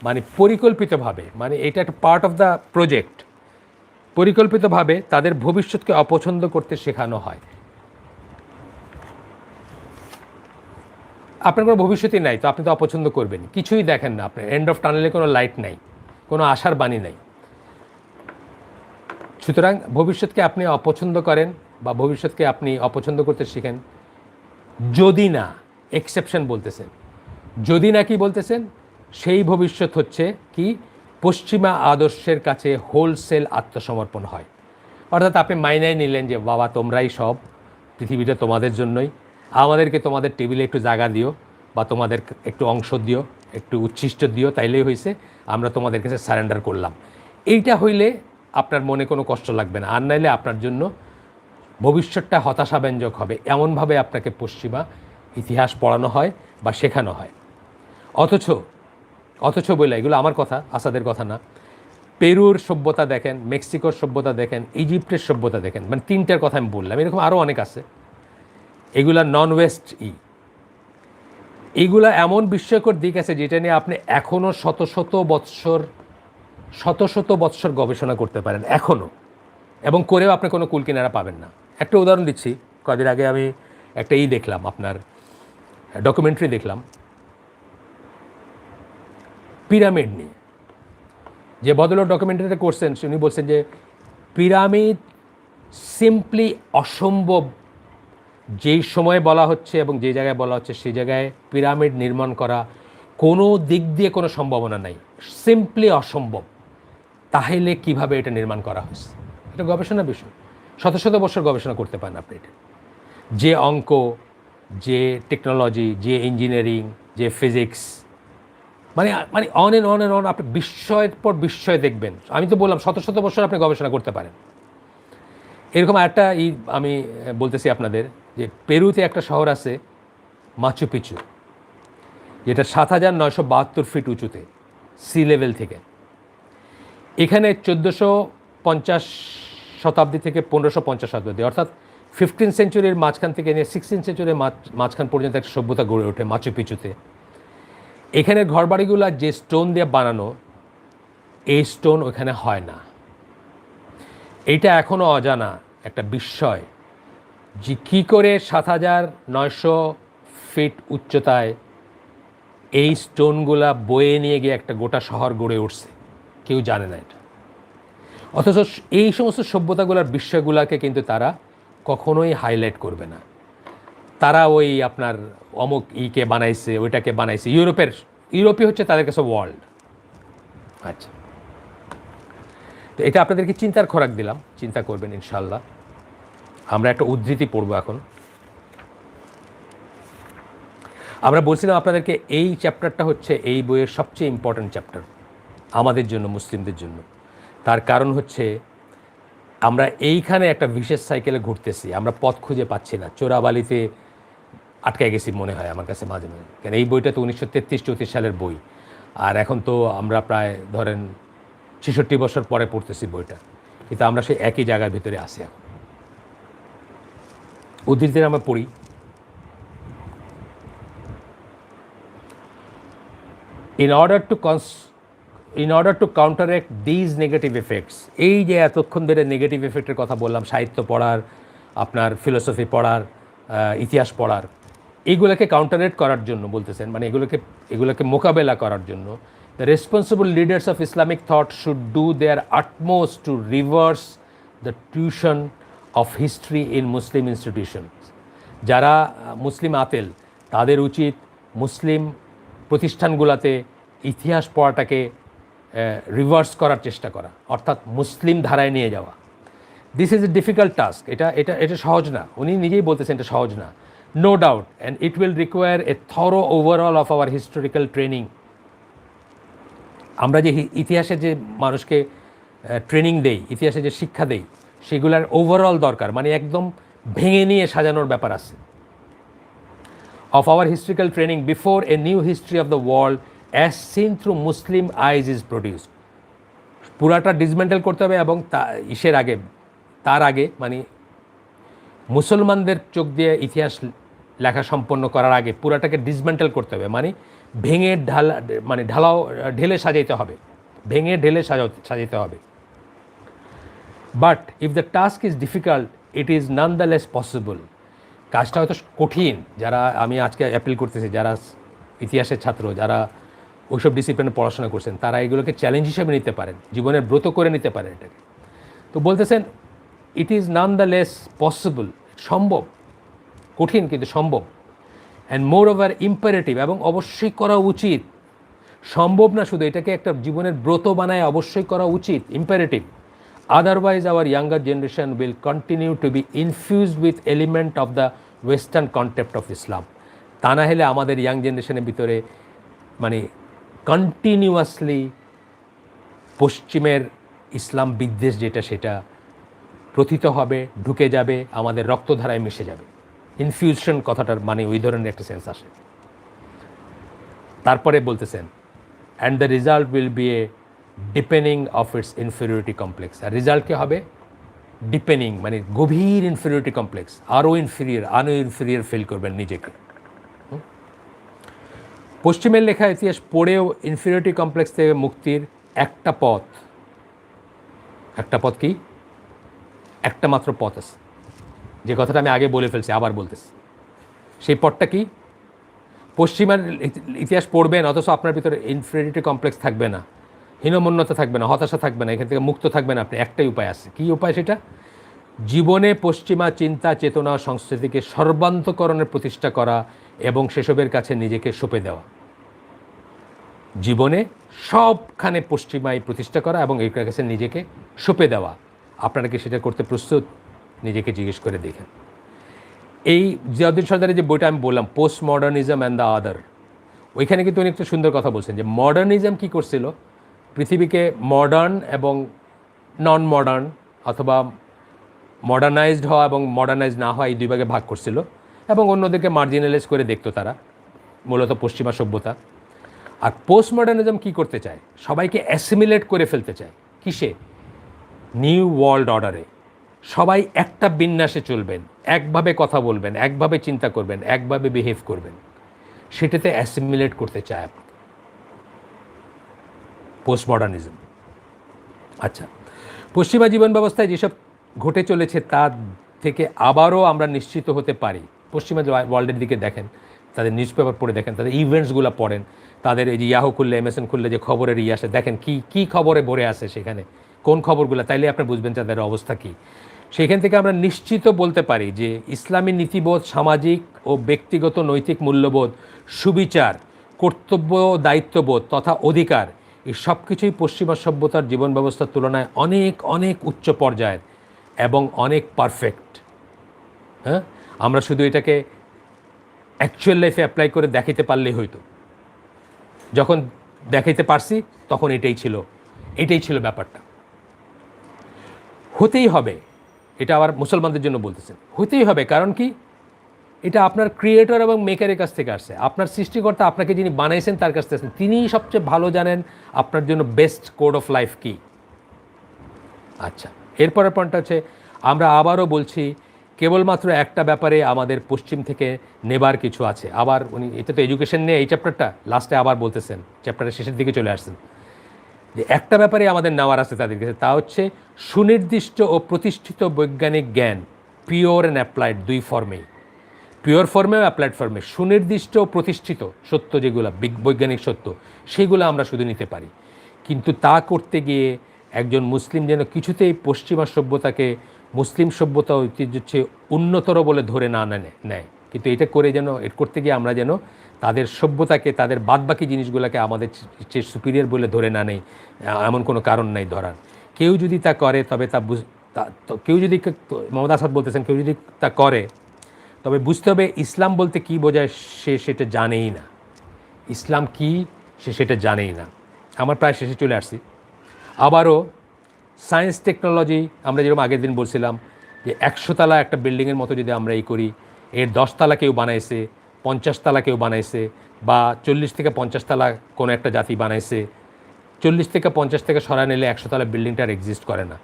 মানে পরিকল্পিতভাবে, মানে এটা একটা পার্ট অফ দ্য প্রজেক্ট, পরিকল্পিতভাবে তাদের ভবিষ্যৎকে অপছন্দ করতে শেখানো হয়। আপনার কোনো ভবিষ্যৎই নাই, তো আপনি তো অপছন্দ করবেন, কিছুই দেখেন না, আপনার এন্ড অফ টানেলে কোনো লাইট নাই, কোনো আশার বাণী নাই। সুতরাং ভবিষ্যৎকে আপনি অপছন্দ করেন বা ভবিষ্যৎকে আপনি অপছন্দ করতে শিখেন, যদি না, এক্সেপশন বলতেছেন, যদি নাকি বলতেছেন সেই ভবিষ্যৎ হচ্ছে কি পশ্চিমা আদর্শের কাছে হোলসেল আত্মসমর্পণ হয়, অর্থাৎ আপনি মাইনায় নিলেন যে বাবা তোমরাই সব, পৃথিবীটা তোমাদের জন্যই, আমাদেরকে তোমাদের টেবিলে একটু জায়গা দিও বা তোমাদের একটু অংশ দিও, একটু উচ্ছিষ্ট দিও, তাইলেই হয়েছে, আমরা তোমাদের কাছে সারেন্ডার করলাম। এইটা হইলে আপনার মনে কোনো কষ্ট লাগবে না, আর নাইলে আপনার জন্য ভবিষ্যৎটা হতাশাব্যঞ্জক হবে। এমনভাবে আপনাকে পশ্চিমা ইতিহাস পড়ানো হয় বা শেখানো হয়। অথচ বলে, এগুলো আমার কথা, আসাদের কথা না, পেরুর সভ্যতা দেখেন, মেক্সিকোর সভ্যতা দেখেন, ইজিপ্টের সভ্যতা দেখেন, মানে তিনটার কথা আমি বললাম, এরকম আরও অনেক আছে। এগুলা নন ওয়েস্ট এইগুলা এমন বিস্ময়কর দিক আছে যেটা নিয়ে আপনি এখনও শত শত বৎসর গবেষণা করতে পারেন এখনও, এবং করেও আপনি কোনো কুল কিনারা পাবেন না। একটা উদাহরণ দিচ্ছি, কদিন আগে আমি একটা দেখলাম, আপনার ডকুমেন্টারি দেখলাম পিরামিড নিয়ে। যে ভদ্রলোক ডকুমেন্টারিটা করছেন উনি বলছেন যে পিরামিড সিম্পলি অসম্ভব, যেই সময়ে বলা হচ্ছে এবং যে জায়গায় বলা হচ্ছে সেই জায়গায় পিরামিড নির্মাণ করা কোনো দিক দিয়ে কোনো সম্ভাবনা নাই, সিম্পলি অসম্ভব। তাহলে কিভাবে এটা নির্মাণ করা হয়েছে? এটা গবেষণার বিষয়, শত বছর গবেষণা করতে পারেন আপনি। এটা যে অঙ্ক, যে টেকনোলজি, যে ইঞ্জিনিয়ারিং, যে ফিজিক্স, মানে অন অ্যান্ড অন আপনি বিস্ময়ের পর বিস্ময় দেখবেন। আমি তো বললাম শত বছর আপনি গবেষণা করতে পারেন। এরকম একটা আমি বলতেছি আপনাদের যে পেরুতে একটা শহর আছে মাচু পিচু, যেটা ৭,৯৭২ ফিট উঁচুতে সি লেভেল থেকে। এখানে ১৪50 শতাব্দী থেকে ১৫50 শতাব্দী, অর্থাৎ 15 সেঞ্চুরির মাঝখান থেকে নিয়ে 16 সেঞ্চুরির মাঝখান পর্যন্ত একটা সভ্যতা গড়ে ওঠে মাচু পিচুতে। এখানের ঘরবাড়িগুলো যে স্টোন দিয়ে বানানো, এই স্টোন ওখানে হয় না। এইটা এখনও অজানা একটা বিস্ময় যে কী করে ৭,৯০০ ফিট উচ্চতায় এই স্টোনগুলা বয়ে নিয়ে গিয়ে একটা গোটা শহর গড়ে উঠছে, কেউ জানে না এটা। অথচ এই সমস্ত সভ্যতাগুলোর বিস্ময়গুলোকে কিন্তু তারা কখনোই হাইলাইট করবে না। তারা ওই আপনার অমুক ইকে বানাইছে, ওইটাকে বানাইছে, ইউরোপই হচ্ছে তাদের কাছে ওয়ার্ল্ড। আচ্ছা, তো এটা আপনাদেরকে চিন্তার খোরাক দিলাম, চিন্তা করবেন ইনশাল্লাহ। আমরা একটা উদ্ধৃতি পড়ব এখন। আমরা বলছিলাম আপনাদেরকে এই চ্যাপ্টারটা হচ্ছে এই বইয়ের সবচেয়ে ইম্পর্ট্যান্ট চ্যাপ্টার আমাদের জন্য, মুসলিমদের জন্য। তার কারণ হচ্ছে আমরা এইখানে একটা বিশেষ সাইকেলে ঘুরতেছি, আমরা পথ খুঁজে পাচ্ছি না, চোরাবালিতে আটকে গেছি মনে হয় আমার কাছে মাঝে মাঝে। কেন এই বইটা তো 1933-34 সালের বই, আর এখন তো আমরা প্রায় ধরেন 66 বছর পরে পড়তেছি বইটা, কিন্তু আমরা সেই একই জায়গার ভিতরে আসি এখন। উদ্ধৃতিতে আমরা পড়ি, in order to counteract these negative effects, এই যে এতক্ষণ ধরে নেগেটিভ এফেক্টের কথা বললাম, সাহিত্য পড়ার, আপনার ফিলোসফি পড়ার, ইতিহাস পড়ার, এইগুলোকে কাউন্টারেক্ট করার জন্য বলতেছেন, মানে এগুলোকে মোকাবেলা করার জন্য the responsible leaders of Islamic thought should do their utmost to reverse the tuition of history in Muslim institutions. যারা মুসলিম আতেল তাদের উচিত মুসলিম প্রতিষ্ঠানগুলোতে ইতিহাস পড়াটাকে রিভার্স করার চেষ্টা করা, অর্থাৎ মুসলিম ধারায় নিয়ে যাওয়া। This is a difficult task. এটা সহজ না, উনি নিজেই বলতেছেন এটা সহজ না, no doubt, and it will require a thorough overall of our historical training. আমরা যে ইতিহাসে যে মানুষকে ট্রেনিং দেই, ইতিহাসে যে শিক্ষা দেই, সেগুলোর ওভারঅল দরকার, মানে একদম ভেঙে নিয়ে সাজানোর ব্যাপার আছে। Of our historical training before a new history of the world as seen through Muslim eyes is produced. পুরাটা ডিসমেন্টেল করতে হবে, এবং তার আগে মানে মুসলমানদের চোখ দিয়ে ইতিহাস লেখা সম্পন্ন করার আগে পুরাটাকে ডিসমেন্টেল করতে হবে, মানে ভেঙে ঢেলে সাজাইতে হবে, ভেঙে ঢেলে সাজাইতে হবে। But if the task is difficult it is none the less possible. কাজটা হয়তো কঠিন, যারা আমি আজকে অ্যাপিল করতেছি, যারা ইতিহাসের ছাত্র, যারা ওইসব ডিসিপ্লিনে পড়াশোনা করছেন, তারা এগুলোকে চ্যালেঞ্জ হিসেবে নিতে পারেন, জীবনের ব্রত করে নিতে পারেন এটাকে। তো বলতেছেন it is none the less possible, সম্ভব, কঠিন কিন্তু সম্ভব, অ্যান্ড মোর ওভার ইম্পারেটিভ, এবং অবশ্যই করা উচিত, সম্ভব না শুধু, এটাকে একটা জীবনের ব্রত বানায় অবশ্যই করা উচিত, imperative. Otherwise our younger generation will continue to be infused with element of the western concept of Islam. তা না হলে আমাদের ইয়াং জেনারেশনের ভিতরে মানে কন্টিনিউয়াসলি পশ্চিমের ইসলাম বিদ্বেষ যেটা সেটা প্রথিত হবে, ঢুকে যাবে, আমাদের রক্তধারায় মিশে যাবে। ইনফিউশন কথাটার মানে ওই ধরনের একটা সেন্স আসে। তারপরে বলতেছেন and the result will be a deepening of its inferiority complex. আর রেজাল্ট কী হবে? ডিপেনিং, মানে গভীর ইনফেরিয়রিটি কমপ্লেক্স, আরও ইনফেরিয়র ফিল করবেন নিজেকে। পশ্চিমের লেখা ইতিহাস পড়েও ইনফেরিয়রিটি কমপ্লেক্স থেকে মুক্তির একটা পথ কি? একটা মাত্র পথ আছে, যে কথাটা আমি আগে বলে ফেলছি, আবার বলতেছি। সেই পথটা কি? পশ্চিমের ইতিহাস পড়বেন অথচ আপনার ভিতরে ইনফেরিয়রিটি কমপ্লেক্স থাকবে না, হীনমন্যতা থাকবে না, হতাশা থাকবে না, এখান থেকে মুক্ত থাকবেন আপনি। একটাই উপায় আছে। কী উপায় সেটা? জীবনে পশ্চিমা চিন্তা, চেতনা, সংস্কৃতিকে সর্বান্তকরণের প্রতিষ্ঠা করা এবং সেসবের কাছে নিজেকে সঁপে দেওয়া। জীবনে সবখানে পশ্চিমায় প্রতিষ্ঠা করা এবং এর কাছে নিজেকে সঁপে দেওয়া। আপনারা কি সেটা করতে প্রস্তুত? নিজেকে জিজ্ঞেস করে দেখেন। এই জিয়াউদ্দিন সরদারের যে বইটা আমি বললাম, পোস্ট মডার্নিজম অ্যান্ড দ্য আদার, ওইখানে কিন্তু উনি একটা সুন্দর কথা বলছেন যে মডার্নিজম কী করছিল, পৃথিবীকে মডার্ন এবং নন মডার্ন অথবা মডার্নাইজড হওয়া এবং মডার্নাইজ না হওয়া, এই দুই ভাগে ভাগ করছিল এবং অন্যদেরকে মার্জিনালাইজ করে দেখতো তারা, মূলত পশ্চিমা সভ্যতা। আর পোস্ট মডার্নিজম কী করতে চায়? সবাইকে অ্যাসিমিলেট করে ফেলতে চায়। কিসে? নিউ ওয়ার্ল্ড অর্ডারে। সবাই একটা বিন্যাসে চলবেন, একভাবে কথা বলবেন, একভাবে চিন্তা করবেন, একভাবে বিহেভ করবেন, সেটাতে অ্যাসিমিলেট করতে চায় পোস্ট মডার্নিজম। আচ্ছা, পশ্চিমা জীবন ব্যবস্থায় যেসব ঘটে চলেছে তার থেকে আবারও আমরা নিশ্চিত হতে পারি। পশ্চিমা ওয়ার্ল্ডের দিকে দেখেন, তাদের নিউজ পেপার পড়ে দেখেন, তাদের ইভেন্টসগুলো পড়েন, তাদের এই যে ইয়াহু খুললে, এমএসএন খুললে যে খবরের আসে, দেখেন কি খবরে ভরে আসে সেখানে, কোন খবরগুলো, তাইলে আপনি বুঝবেন তাদের অবস্থা কী। সেখান থেকে আমরা নিশ্চিত বলতে পারি যে ইসলামী নীতিবোধ, সামাজিক ও ব্যক্তিগত নৈতিক মূল্যবোধ, সুবিচার, কর্তব্য, দায়িত্ববোধ তথা অধিকার, এই সব কিছুই পশ্চিমা সভ্যতার জীবন ব্যবস্থার তুলনায় অনেক অনেক উচ্চ পর্যায়ের এবং অনেক পারফেক্ট। হ্যাঁ, আমরা শুধু এটাকে অ্যাকচুয়াল লাইফে অ্যাপ্লাই করে দেখাতে পারলেই হয়তো। যখন দেখাইতে পারছি তখন এটাই ছিল ব্যাপারটা। হতেই হবে, এটা আবার মুসলমানদের জন্য বলতেছেন, হতেই হবে। কারণ কি? এটা আপনার ক্রিয়েটর এবং মেকারের কাছ থেকে আসছে। আপনার সৃষ্টিকর্তা, আপনাকে যিনি বানাইছেন তার কাছ থেকে আসছেন। তিনিই সবচেয়ে ভালো জানেন আপনার জন্য বেস্ট কোড অফ লাইফ কী। আচ্ছা, এরপরের পয়েন্টটা হচ্ছে, আমরা আবারও বলছি, কেবলমাত্র একটা ব্যাপারে আমাদের পশ্চিম থেকে নেবার কিছু আছে। আবার উনি, এটা তো এডুকেশন নিয়ে এই চ্যাপ্টারটা, লাস্টে আবার বলতেছেন, চ্যাপ্টারের শেষের দিকে চলে আসছেন, যে একটা ব্যাপারে আমাদের নেওয়ার আছে তাদের কাছে, তা হচ্ছে সুনির্দিষ্ট ও প্রতিষ্ঠিত বৈজ্ঞানিক জ্ঞান, পিওর অ্যান্ড অ্যাপ্লাইড, দুই ফর্মেই, পিওর ফর্মেও অ্যাপ্লাইড ফর্মে। সুনির্দিষ্ট ও প্রতিষ্ঠিত সত্য যেগুলো বৈজ্ঞানিক সত্য, সেগুলো আমরা শুধু নিতে পারি। কিন্তু তা করতে গিয়ে একজন মুসলিম যেন কিছুতেই পশ্চিমা সভ্যতাকে মুসলিম সভ্যতা ঐতিহ্যের চেয়ে উন্নতর বলে ধরে না নেয়। কিন্তু এটা করতে গিয়ে আমরা যেন তাদের সভ্যতাকে, তাদের বাদবাকি জিনিসগুলোকে আমাদের চেয়ে সুপিরিয়র বলে ধরে না নেই, এমন কোনো কারণ নাই ধরার। কেউ যদি তা করে তবে কেউ যদি, মোহাম্মদ আসাদ বলতেছেন, কেউ যদি তা করে তবে বুঝতে হবে ইসলাম বলতে কী বোঝায় সে সেটা জানেই না। ইসলাম কি সে সেটা জানেই না। আমার প্রায় শেষে চলে আসছি। আবারও সায়েন্স টেকনোলজি, আমরা যেরকম আগের দিন বলছিলাম যে 100 তলা একটা বিল্ডিংয়ের মতো যদি আমরা করি, এর 10 তলা কেউ বানাইছে, 50 তলা কেউ বানাইছে, বা 40 থেকে 50 তলা কোনো একটা জাতি বানাইছে। 40 থেকে 50 থেকে সরায় নিলে 100 তলা বিল্ডিংটা আর এক্সিস্ট করে না।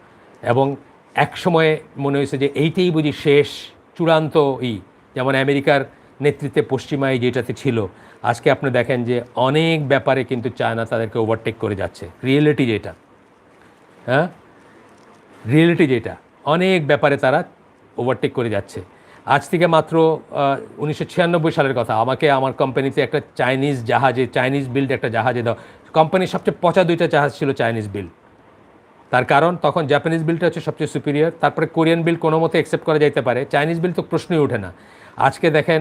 এবং এক সময়ে মনে হয়েছে যে এইটাই বুঝি শেষ চূড়ান্ত যেমন আমেরিকার নেতৃত্বে পশ্চিমায় যেটাতে ছিল, আজকে আপনি দেখেন যে অনেক ব্যাপারে কিন্তু চায়না তাদেরকে ওভারটেক করে যাচ্ছে। রিয়েলিটি যেটা অনেক ব্যাপারে তারা ওভারটেক করে যাচ্ছে। আজ থেকে মাত্র 1996 সালের কথা, আমাকে আমার কোম্পানিতে একটা চাইনিজ বিল্ড একটা জাহাজে দাও। কোম্পানির সবচেয়ে পচা 2টা জাহাজ ছিল চাইনিজ বিল্ড। তার কারণ তখন জাপানিজ বিলটা হচ্ছে সবচেয়ে সুপিরিয়র, তারপরে কোরিয়ান বিল কোনো মতে অ্যাকসেপ্ট করা যাইতে পারে, চাইনিজ বিল তো প্রশ্নই ওঠে না। আজকে দেখেন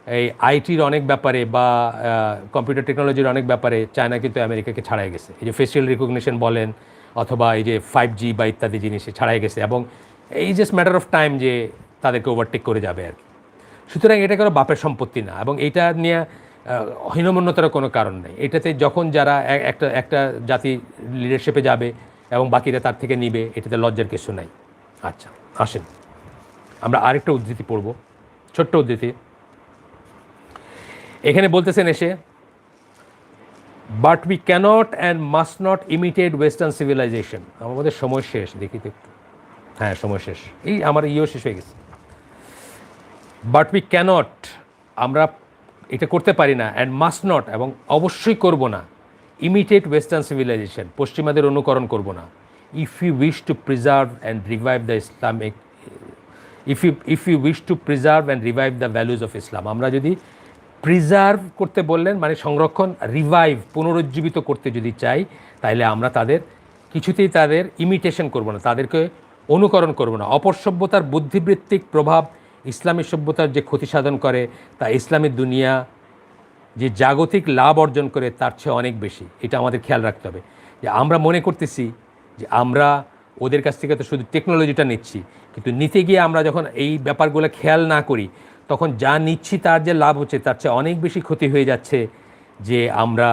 এই আইটির অনেক ব্যাপারে বা কম্পিউটার টেকনোলজির অনেক ব্যাপারে চায়না কিন্তু আমেরিকাকে ছাড়াই গেছে। এই যে ফেসিয়াল রিকগনিশন বলেন অথবা এই যে 5G বা ইত্যাদি জিনিসে ছাড়াই গেছে, এবং এই জাস্ট ম্যাটার অফ টাইম যে তাদেরকে ওভারটেক করে যাবে আর কি। সুতরাং এটা কোনো বাপের সম্পত্তি না, এবং এইটা নিয়ে হীনমন্যতার কোনো কারণ নেই। এটাতে যখন যারা একটা একটা জাতি লিডারশিপে যাবে এবং বাকিরা তার থেকে নিবে, এটাতে লজ্জার কিছু নাই। আচ্ছা, আসেন আমরা আরেকটা উদ্ধৃতি পড়ব, ছোট্ট উদ্ধৃতি। এখানে বলতেছেন এসে, but we cannot and must not imitate western civilisation. আমাদের সময় শেষ, দেখি তো একটু। হ্যাঁ, সময় শেষ, এই আমার শেষ হয়ে গেছে। বাট উই ক্যানট, আমরা এটা করতে পারি না, অ্যান্ড মাস্ট নট, এবং অবশ্যই করব না, ইমিটেট ওয়েস্টার্ন সিভিলাইজেশন, পশ্চিমাদের অনুকরণ করব না। If you wish to preserve and revive the Islamic, if you wish to preserve and revive the values of Islam. আমরা যদি প্রিজার্ভ করতে বললেন মানে সংরক্ষণ, রিভাইভ পুনরুজ্জীবিত করতে যদি চাই, তাহলে আমরা তাদের কিছুতেই তাদের ইমিটেশন করব না, তাদেরকে অনুকরণ করব না। অপর সভ্যতার বুদ্ধিবৃত্তিক প্রভাব ইসলামী সভ্যতার যে ক্ষতি সাধন করে, তা ইসলামী দুনিয়া যে জাগতিক লাভ অর্জন করে তার চেয়ে অনেক বেশি। এটা আমাদের খেয়াল রাখতে হবে যে আমরা মনে করতেছি যে আমরা ওদের কাছ থেকে তো শুধু টেকনোলজিটা নিচ্ছি, কিন্তু নিতে গিয়ে আমরা যখন এই ব্যাপারগুলো খেয়াল না করি, তখন যা নিচ্ছি তার যে লাভ হচ্ছে তার চেয়ে অনেক বেশি ক্ষতি হয়ে যাচ্ছে। যে আমরা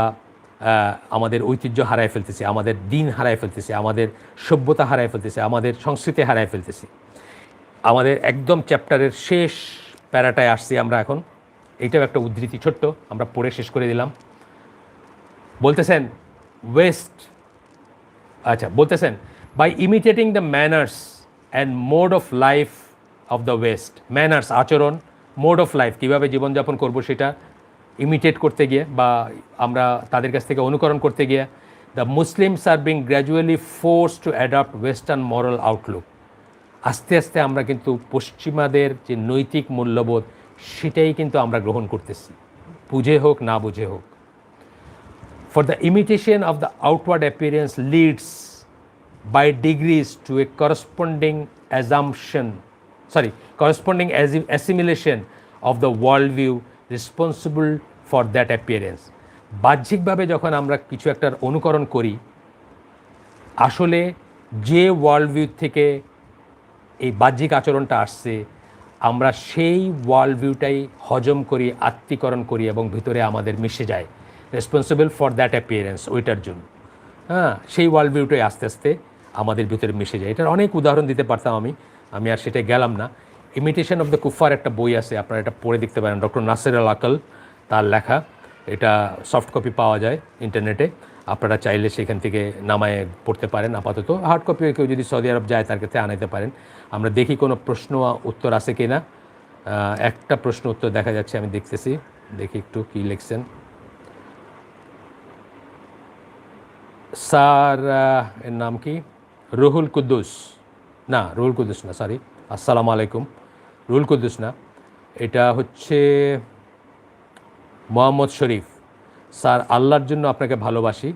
আমাদের ঐতিহ্য হারায় ফেলতেছি, আমাদের দিন হারায় ফেলতেছি, আমাদের সভ্যতা হারায় ফেলতেছি, আমাদের সংস্কৃতি হারায় ফেলতেছি। আমাদের একদম চ্যাপ্টারের শেষ প্যারাটায় আসছি আমরা এখন। এইটাও একটা উদ্ধৃতি ছোট্ট, আমরা পড়ে শেষ করে দিলাম। বলতেছেন ওয়েস্ট, আচ্ছা বলতেছেন, by imitating the manners and mode of life of the west. Manners আচরণ, মোড অফ লাইফ কীভাবে জীবনযাপন করব সেটা ইমিটেট করতে গিয়ে বা আমরা তাদের কাছ থেকে অনুকরণ করতে গিয়ে, the Muslims are being gradually force to adapt western moral Outlook. আস্তে আস্তে আমরা কিন্তু পশ্চিমাদের যে নৈতিক মূল্যবোধ সেটাই কিন্তু আমরা গ্রহণ করতেছি, বুঝে হোক না বুঝে হোক। For the imitation of the outward appearance leads by degrees to a corresponding assimilation of the worldview responsible for that appearance. বাহ্যিকভাবে যখন আমরা কিছু একটার অনুকরণ করি, আসলে যে ওয়ার্ল্ডভিউ থেকে এই বাহ্যিক আচরণটা আসছে, আমরা সেই ওয়ার্ল্ডভিউটাই হজম করি, আত্মীকরণ করি এবং ভিতরে আমাদের মিশে যায়। রেসপন্সিবল ফর দ্যাট অ্যাপিয়ারেন্স, ওইটার জন্য। হ্যাঁ, সেই ওয়ার্ল্ডভিউটাই আস্তে আস্তে আমাদের ভিতরে মিশে যায়। এটার অনেক উদাহরণ দিতে পারতাম আমি আর সেটাই গেলাম না। ইমিটেশন অফ দ্য কুফার একটা বই আছে, আপনারা এটা পড়ে দেখতে পারেন, ডক্টর নাসির আল আকল তার লেখা। এটা সফট কপি পাওয়া যায় ইন্টারনেটে, আপনারা চাইলে সেখান থেকে নামায় পড়তে পারেন। আপাতত হার্ড কপি কেউ যদি সৌদি আরব যায় তার কাছে আনাইতে পারেন। আমরা দেখি কোনো প্রশ্ন উত্তর আছে কি না। একটা প্রশ্ন উত্তর দেখা যাচ্ছে, আমি দেখতেছি, দেখি একটু কী লিখছেন। স্যার এর নাম কি? রুহুল কুদ্দুস না, রুহুল কুদ্দুস না, সরি, আসসালামু আলাইকুম। রুহুল কুদ্দুস না, এটা হচ্ছে মোহাম্মদ শরীফ। স্যার, আল্লাহর জন্য আপনাকে ভালোবাসি,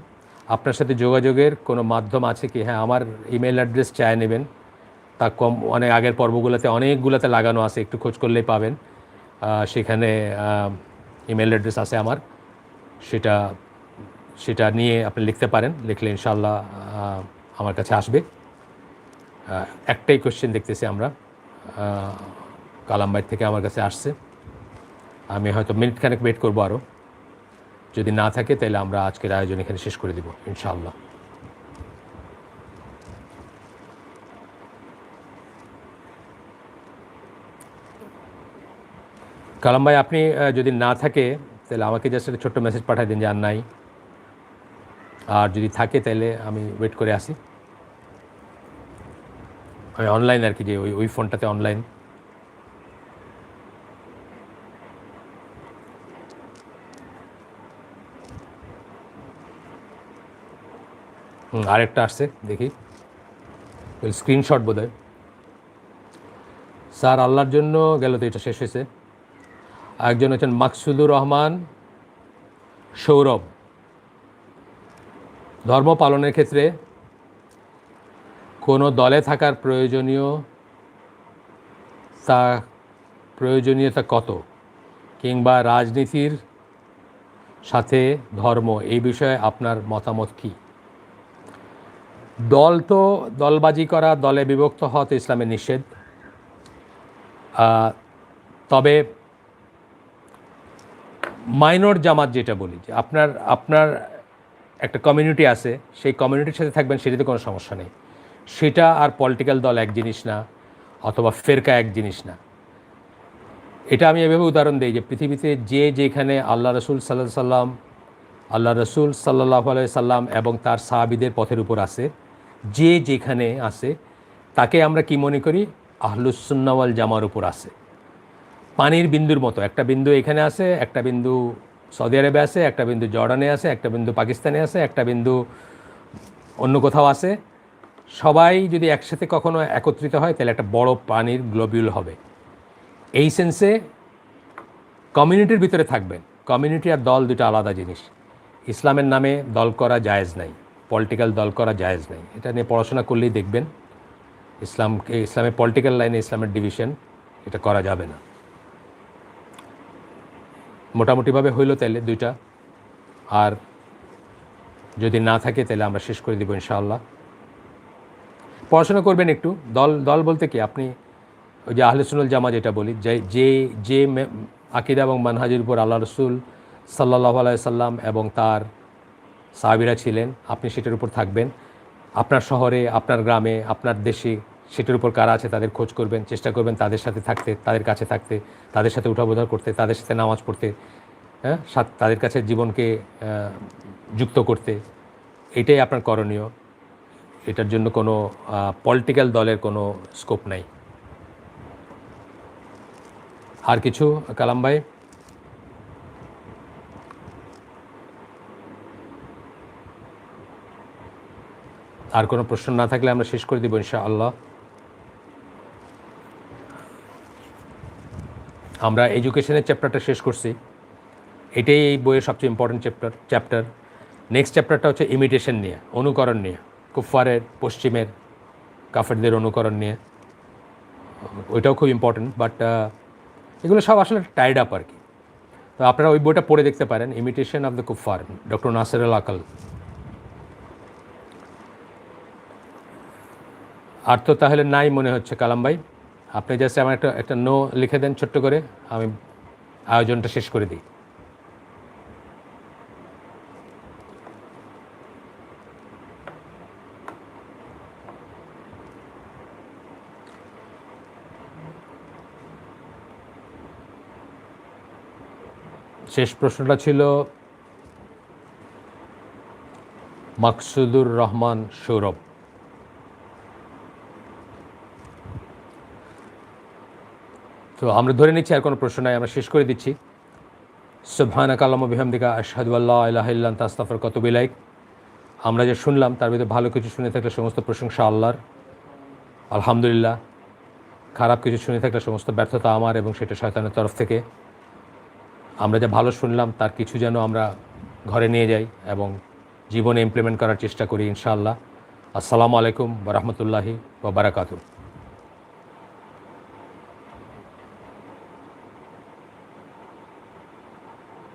আপনার সাথে যোগাযোগের কোনো মাধ্যম আছে কি? হ্যাঁ, আমার ইমেল অ্যাড্রেস চায় নেবেন, তা কম অনেক আগের পর্বগুলোতে অনেকগুলোতে লাগানো আছে, একটু খোঁজ করলেই পাবেন। সেখানে ইমেল অ্যাড্রেস আছে আমার, সেটা নিয়ে আপনি লিখতে পারেন, লিখলে ইনশাআল্লাহ আমার কাছে আসবে। একটাই কোয়েশ্চেন দেখতেছি আমরা, কালামবাইর থেকে আমার কাছে আসছে। আমি হয়তো মিনিটখানেক ওয়েট করবো আরও, যদি না থাকে তাহলে আমরা আজকের আয়োজন এখানে শেষ করে দেব ইনশাআল্লাহ। কালাম ভাই, আপনি যদি না থাকে তাহলে আমাকে জাস্ট একটা ছোট্ট মেসেজ পাঠিয়ে দিন যে আর নাই, আর যদি থাকে তাহলে আমি ওয়েট করে আসি। আমি অনলাইন আর কি, যে ওই ফোনটাতে অনলাইন। আরেকটা আসছে, দেখি, স্ক্রিনশট বোধ হয়। স্যার, আল্লাহর জন্য গেল তো, এটা শেষ হয়েছে। একজন হচ্ছেন মাকসুদুর রহমান সৌরভ। ধর্ম পালনের ক্ষেত্রে কোনো দলে থাকার প্রয়োজনীয়তা কত, কিংবা রাজনীতির সাথে ধর্ম এই বিষয়ে আপনার মতামত কী? দল তো দলবাজি করা, দলে বিভক্ত হওয়া তো ইসলামে নিষেধ। তবে মাইনর জামাত যেটা বলি, যে আপনার একটা কমিউনিটি আছে, সেই কমিউনিটির সাথে থাকবেন, সেটাতে কোনো সমস্যা নেই। সেটা আর পলিটিক্যাল দল এক জিনিস না, অথবা ফেরকা এক জিনিস না। এটা আমি এভাবে উদাহরণ দিই যে পৃথিবীতে যে যেখানে আল্লাহ রসুল সাল্লাল্লাহু আলাইহি সাল্লাম এবং তার সাহাবীদের পথের উপর আছে, যে যেখানে আছে তাকে আমরা কি মনে করি? আহলুস সুন্নাহ ওয়াল জামার উপর আছে। পানির বিন্দুর মতো, একটা বিন্দু এখানে আছে, একটা বিন্দু সৌদি আরবে আছে, একটা বিন্দু জর্ডানে আছে, একটা বিন্দু পাকিস্তানে আছে, একটা বিন্দু অন্য কোথাও আছে। সবাই যদি একসাথে কখনো একত্রিত হয় তাহলে একটা বড় পানির গ্লোবিউল হবে। এই সেন্সে কমিউনিটির ভিতরে থাকবেন। কমিউনিটি আর দল দুটো আলাদা জিনিস। ইসলামের নামে দল করা জায়েজ নাই, পলিটিক্যাল দল করা জায়েজ নাই। এটা নিয়ে পড়াশোনা করলেই দেখবেন ইসলামের পলিটিক্যাল লাইনে ইসলামের ডিভিশন এটা করা যাবে না। মোটামুটিভাবে হইল তাহলে দুইটা, আর যদি না থাকে তাহলে আমরা শেষ করে দেবো ইনশাআল্লাহ। পড়াশোনা করবেন একটু। দল বলতে কি, আপনি ওই যে আহলে সুন্নাহ জামা যেটা বলি, যে আকীদা এবং মানহাজের উপর আল্লাহ রসুল সাল্লাল্লাহু আলাইহি সাল্লাম এবং তার সাহাবীরা ছিলেন, আপনি সেটার উপর থাকবেন। আপনার শহরে, আপনার গ্রামে, আপনার দেশে সেটার উপর কারা আছে তাদের খোঁজ করবেন, চেষ্টা করবেন তাদের সাথে থাকতে, তাদের কাছে থাকতে, তাদের সাথে উঠাবোধা করতে, তাদের সাথে নামাজ পড়তে, হ্যাঁ, তাদের কাছে জীবনকে যুক্ত করতে। এটাই আপনার করণীয়। এটার জন্য কোনো পলিটিক্যাল দলের কোনো স্কোপ নাই। আর কিছু কালাম ভাই? আর কোনো প্রশ্ন না থাকলে আমরা শেষ করে দেব ইনশাআল্লাহ। আমরা এডুকেশনের চ্যাপ্টারটা শেষ করছি। এটাই এই বইয়ের সবচেয়ে ইম্পর্টেন্ট চ্যাপ্টার। নেক্সট চ্যাপ্টারটা হচ্ছে ইমিটেশন নিয়ে, অনুকরণ নিয়ে, কুফফারের, পশ্চিমের কাফেরদের অনুকরণ নিয়ে। ওইটাও খুব ইম্পর্টেন্ট, বাট এগুলো সব আসলে টাইড আপ আর কি। তো আপনারা ওই বইটা পড়ে দেখতে পারেন, ইমিটেশন অফ দ্য কুফফার, ডক্টর নাসিরুল আকল। আর তো তাহলে নাই মনে হচ্ছে কালাম ভাই। আপনি জাস্ট আমার একটা নো লিখে দেন ছোট্ট করে, আমি আয়োজনটা শেষ করে দিই। শেষ প্রশ্নটা ছিল মাকসুদুর রহমান সৌরভ। তো আমরা ধরে নিচ্ছি আর কোনো প্রশ্ন নাই, আমরা শেষ করে দিচ্ছি। সুবহানাকা আল্লাহুম্মা বিহামদিকা আশহাদু আল্লা ইলাহা ইল্লা আনতা আস্তাগফিরুকা ওয়া আতুবু ইলাইক। আমরা যে শুনলাম তার ভিতরে ভালো কিছু শুনে থাকলে সমস্ত প্রশংসা আল্লাহর, আলহামদুলিল্লাহ। খারাপ কিছু শুনে থাকলে সমস্ত ব্যর্থতা আমার এবং সেটা শয়তানের তরফ থেকে। আমরা যা ভালো শুনলাম তার কিছু যেন আমরা ঘরে নিয়ে যাই এবং জীবনে ইমপ্লিমেন্ট করার চেষ্টা করি ইনশাআল্লাহ। আসসালামু আলাইকুম ওয়া রাহমাতুল্লাহি ওয়া বারাকাতুহু।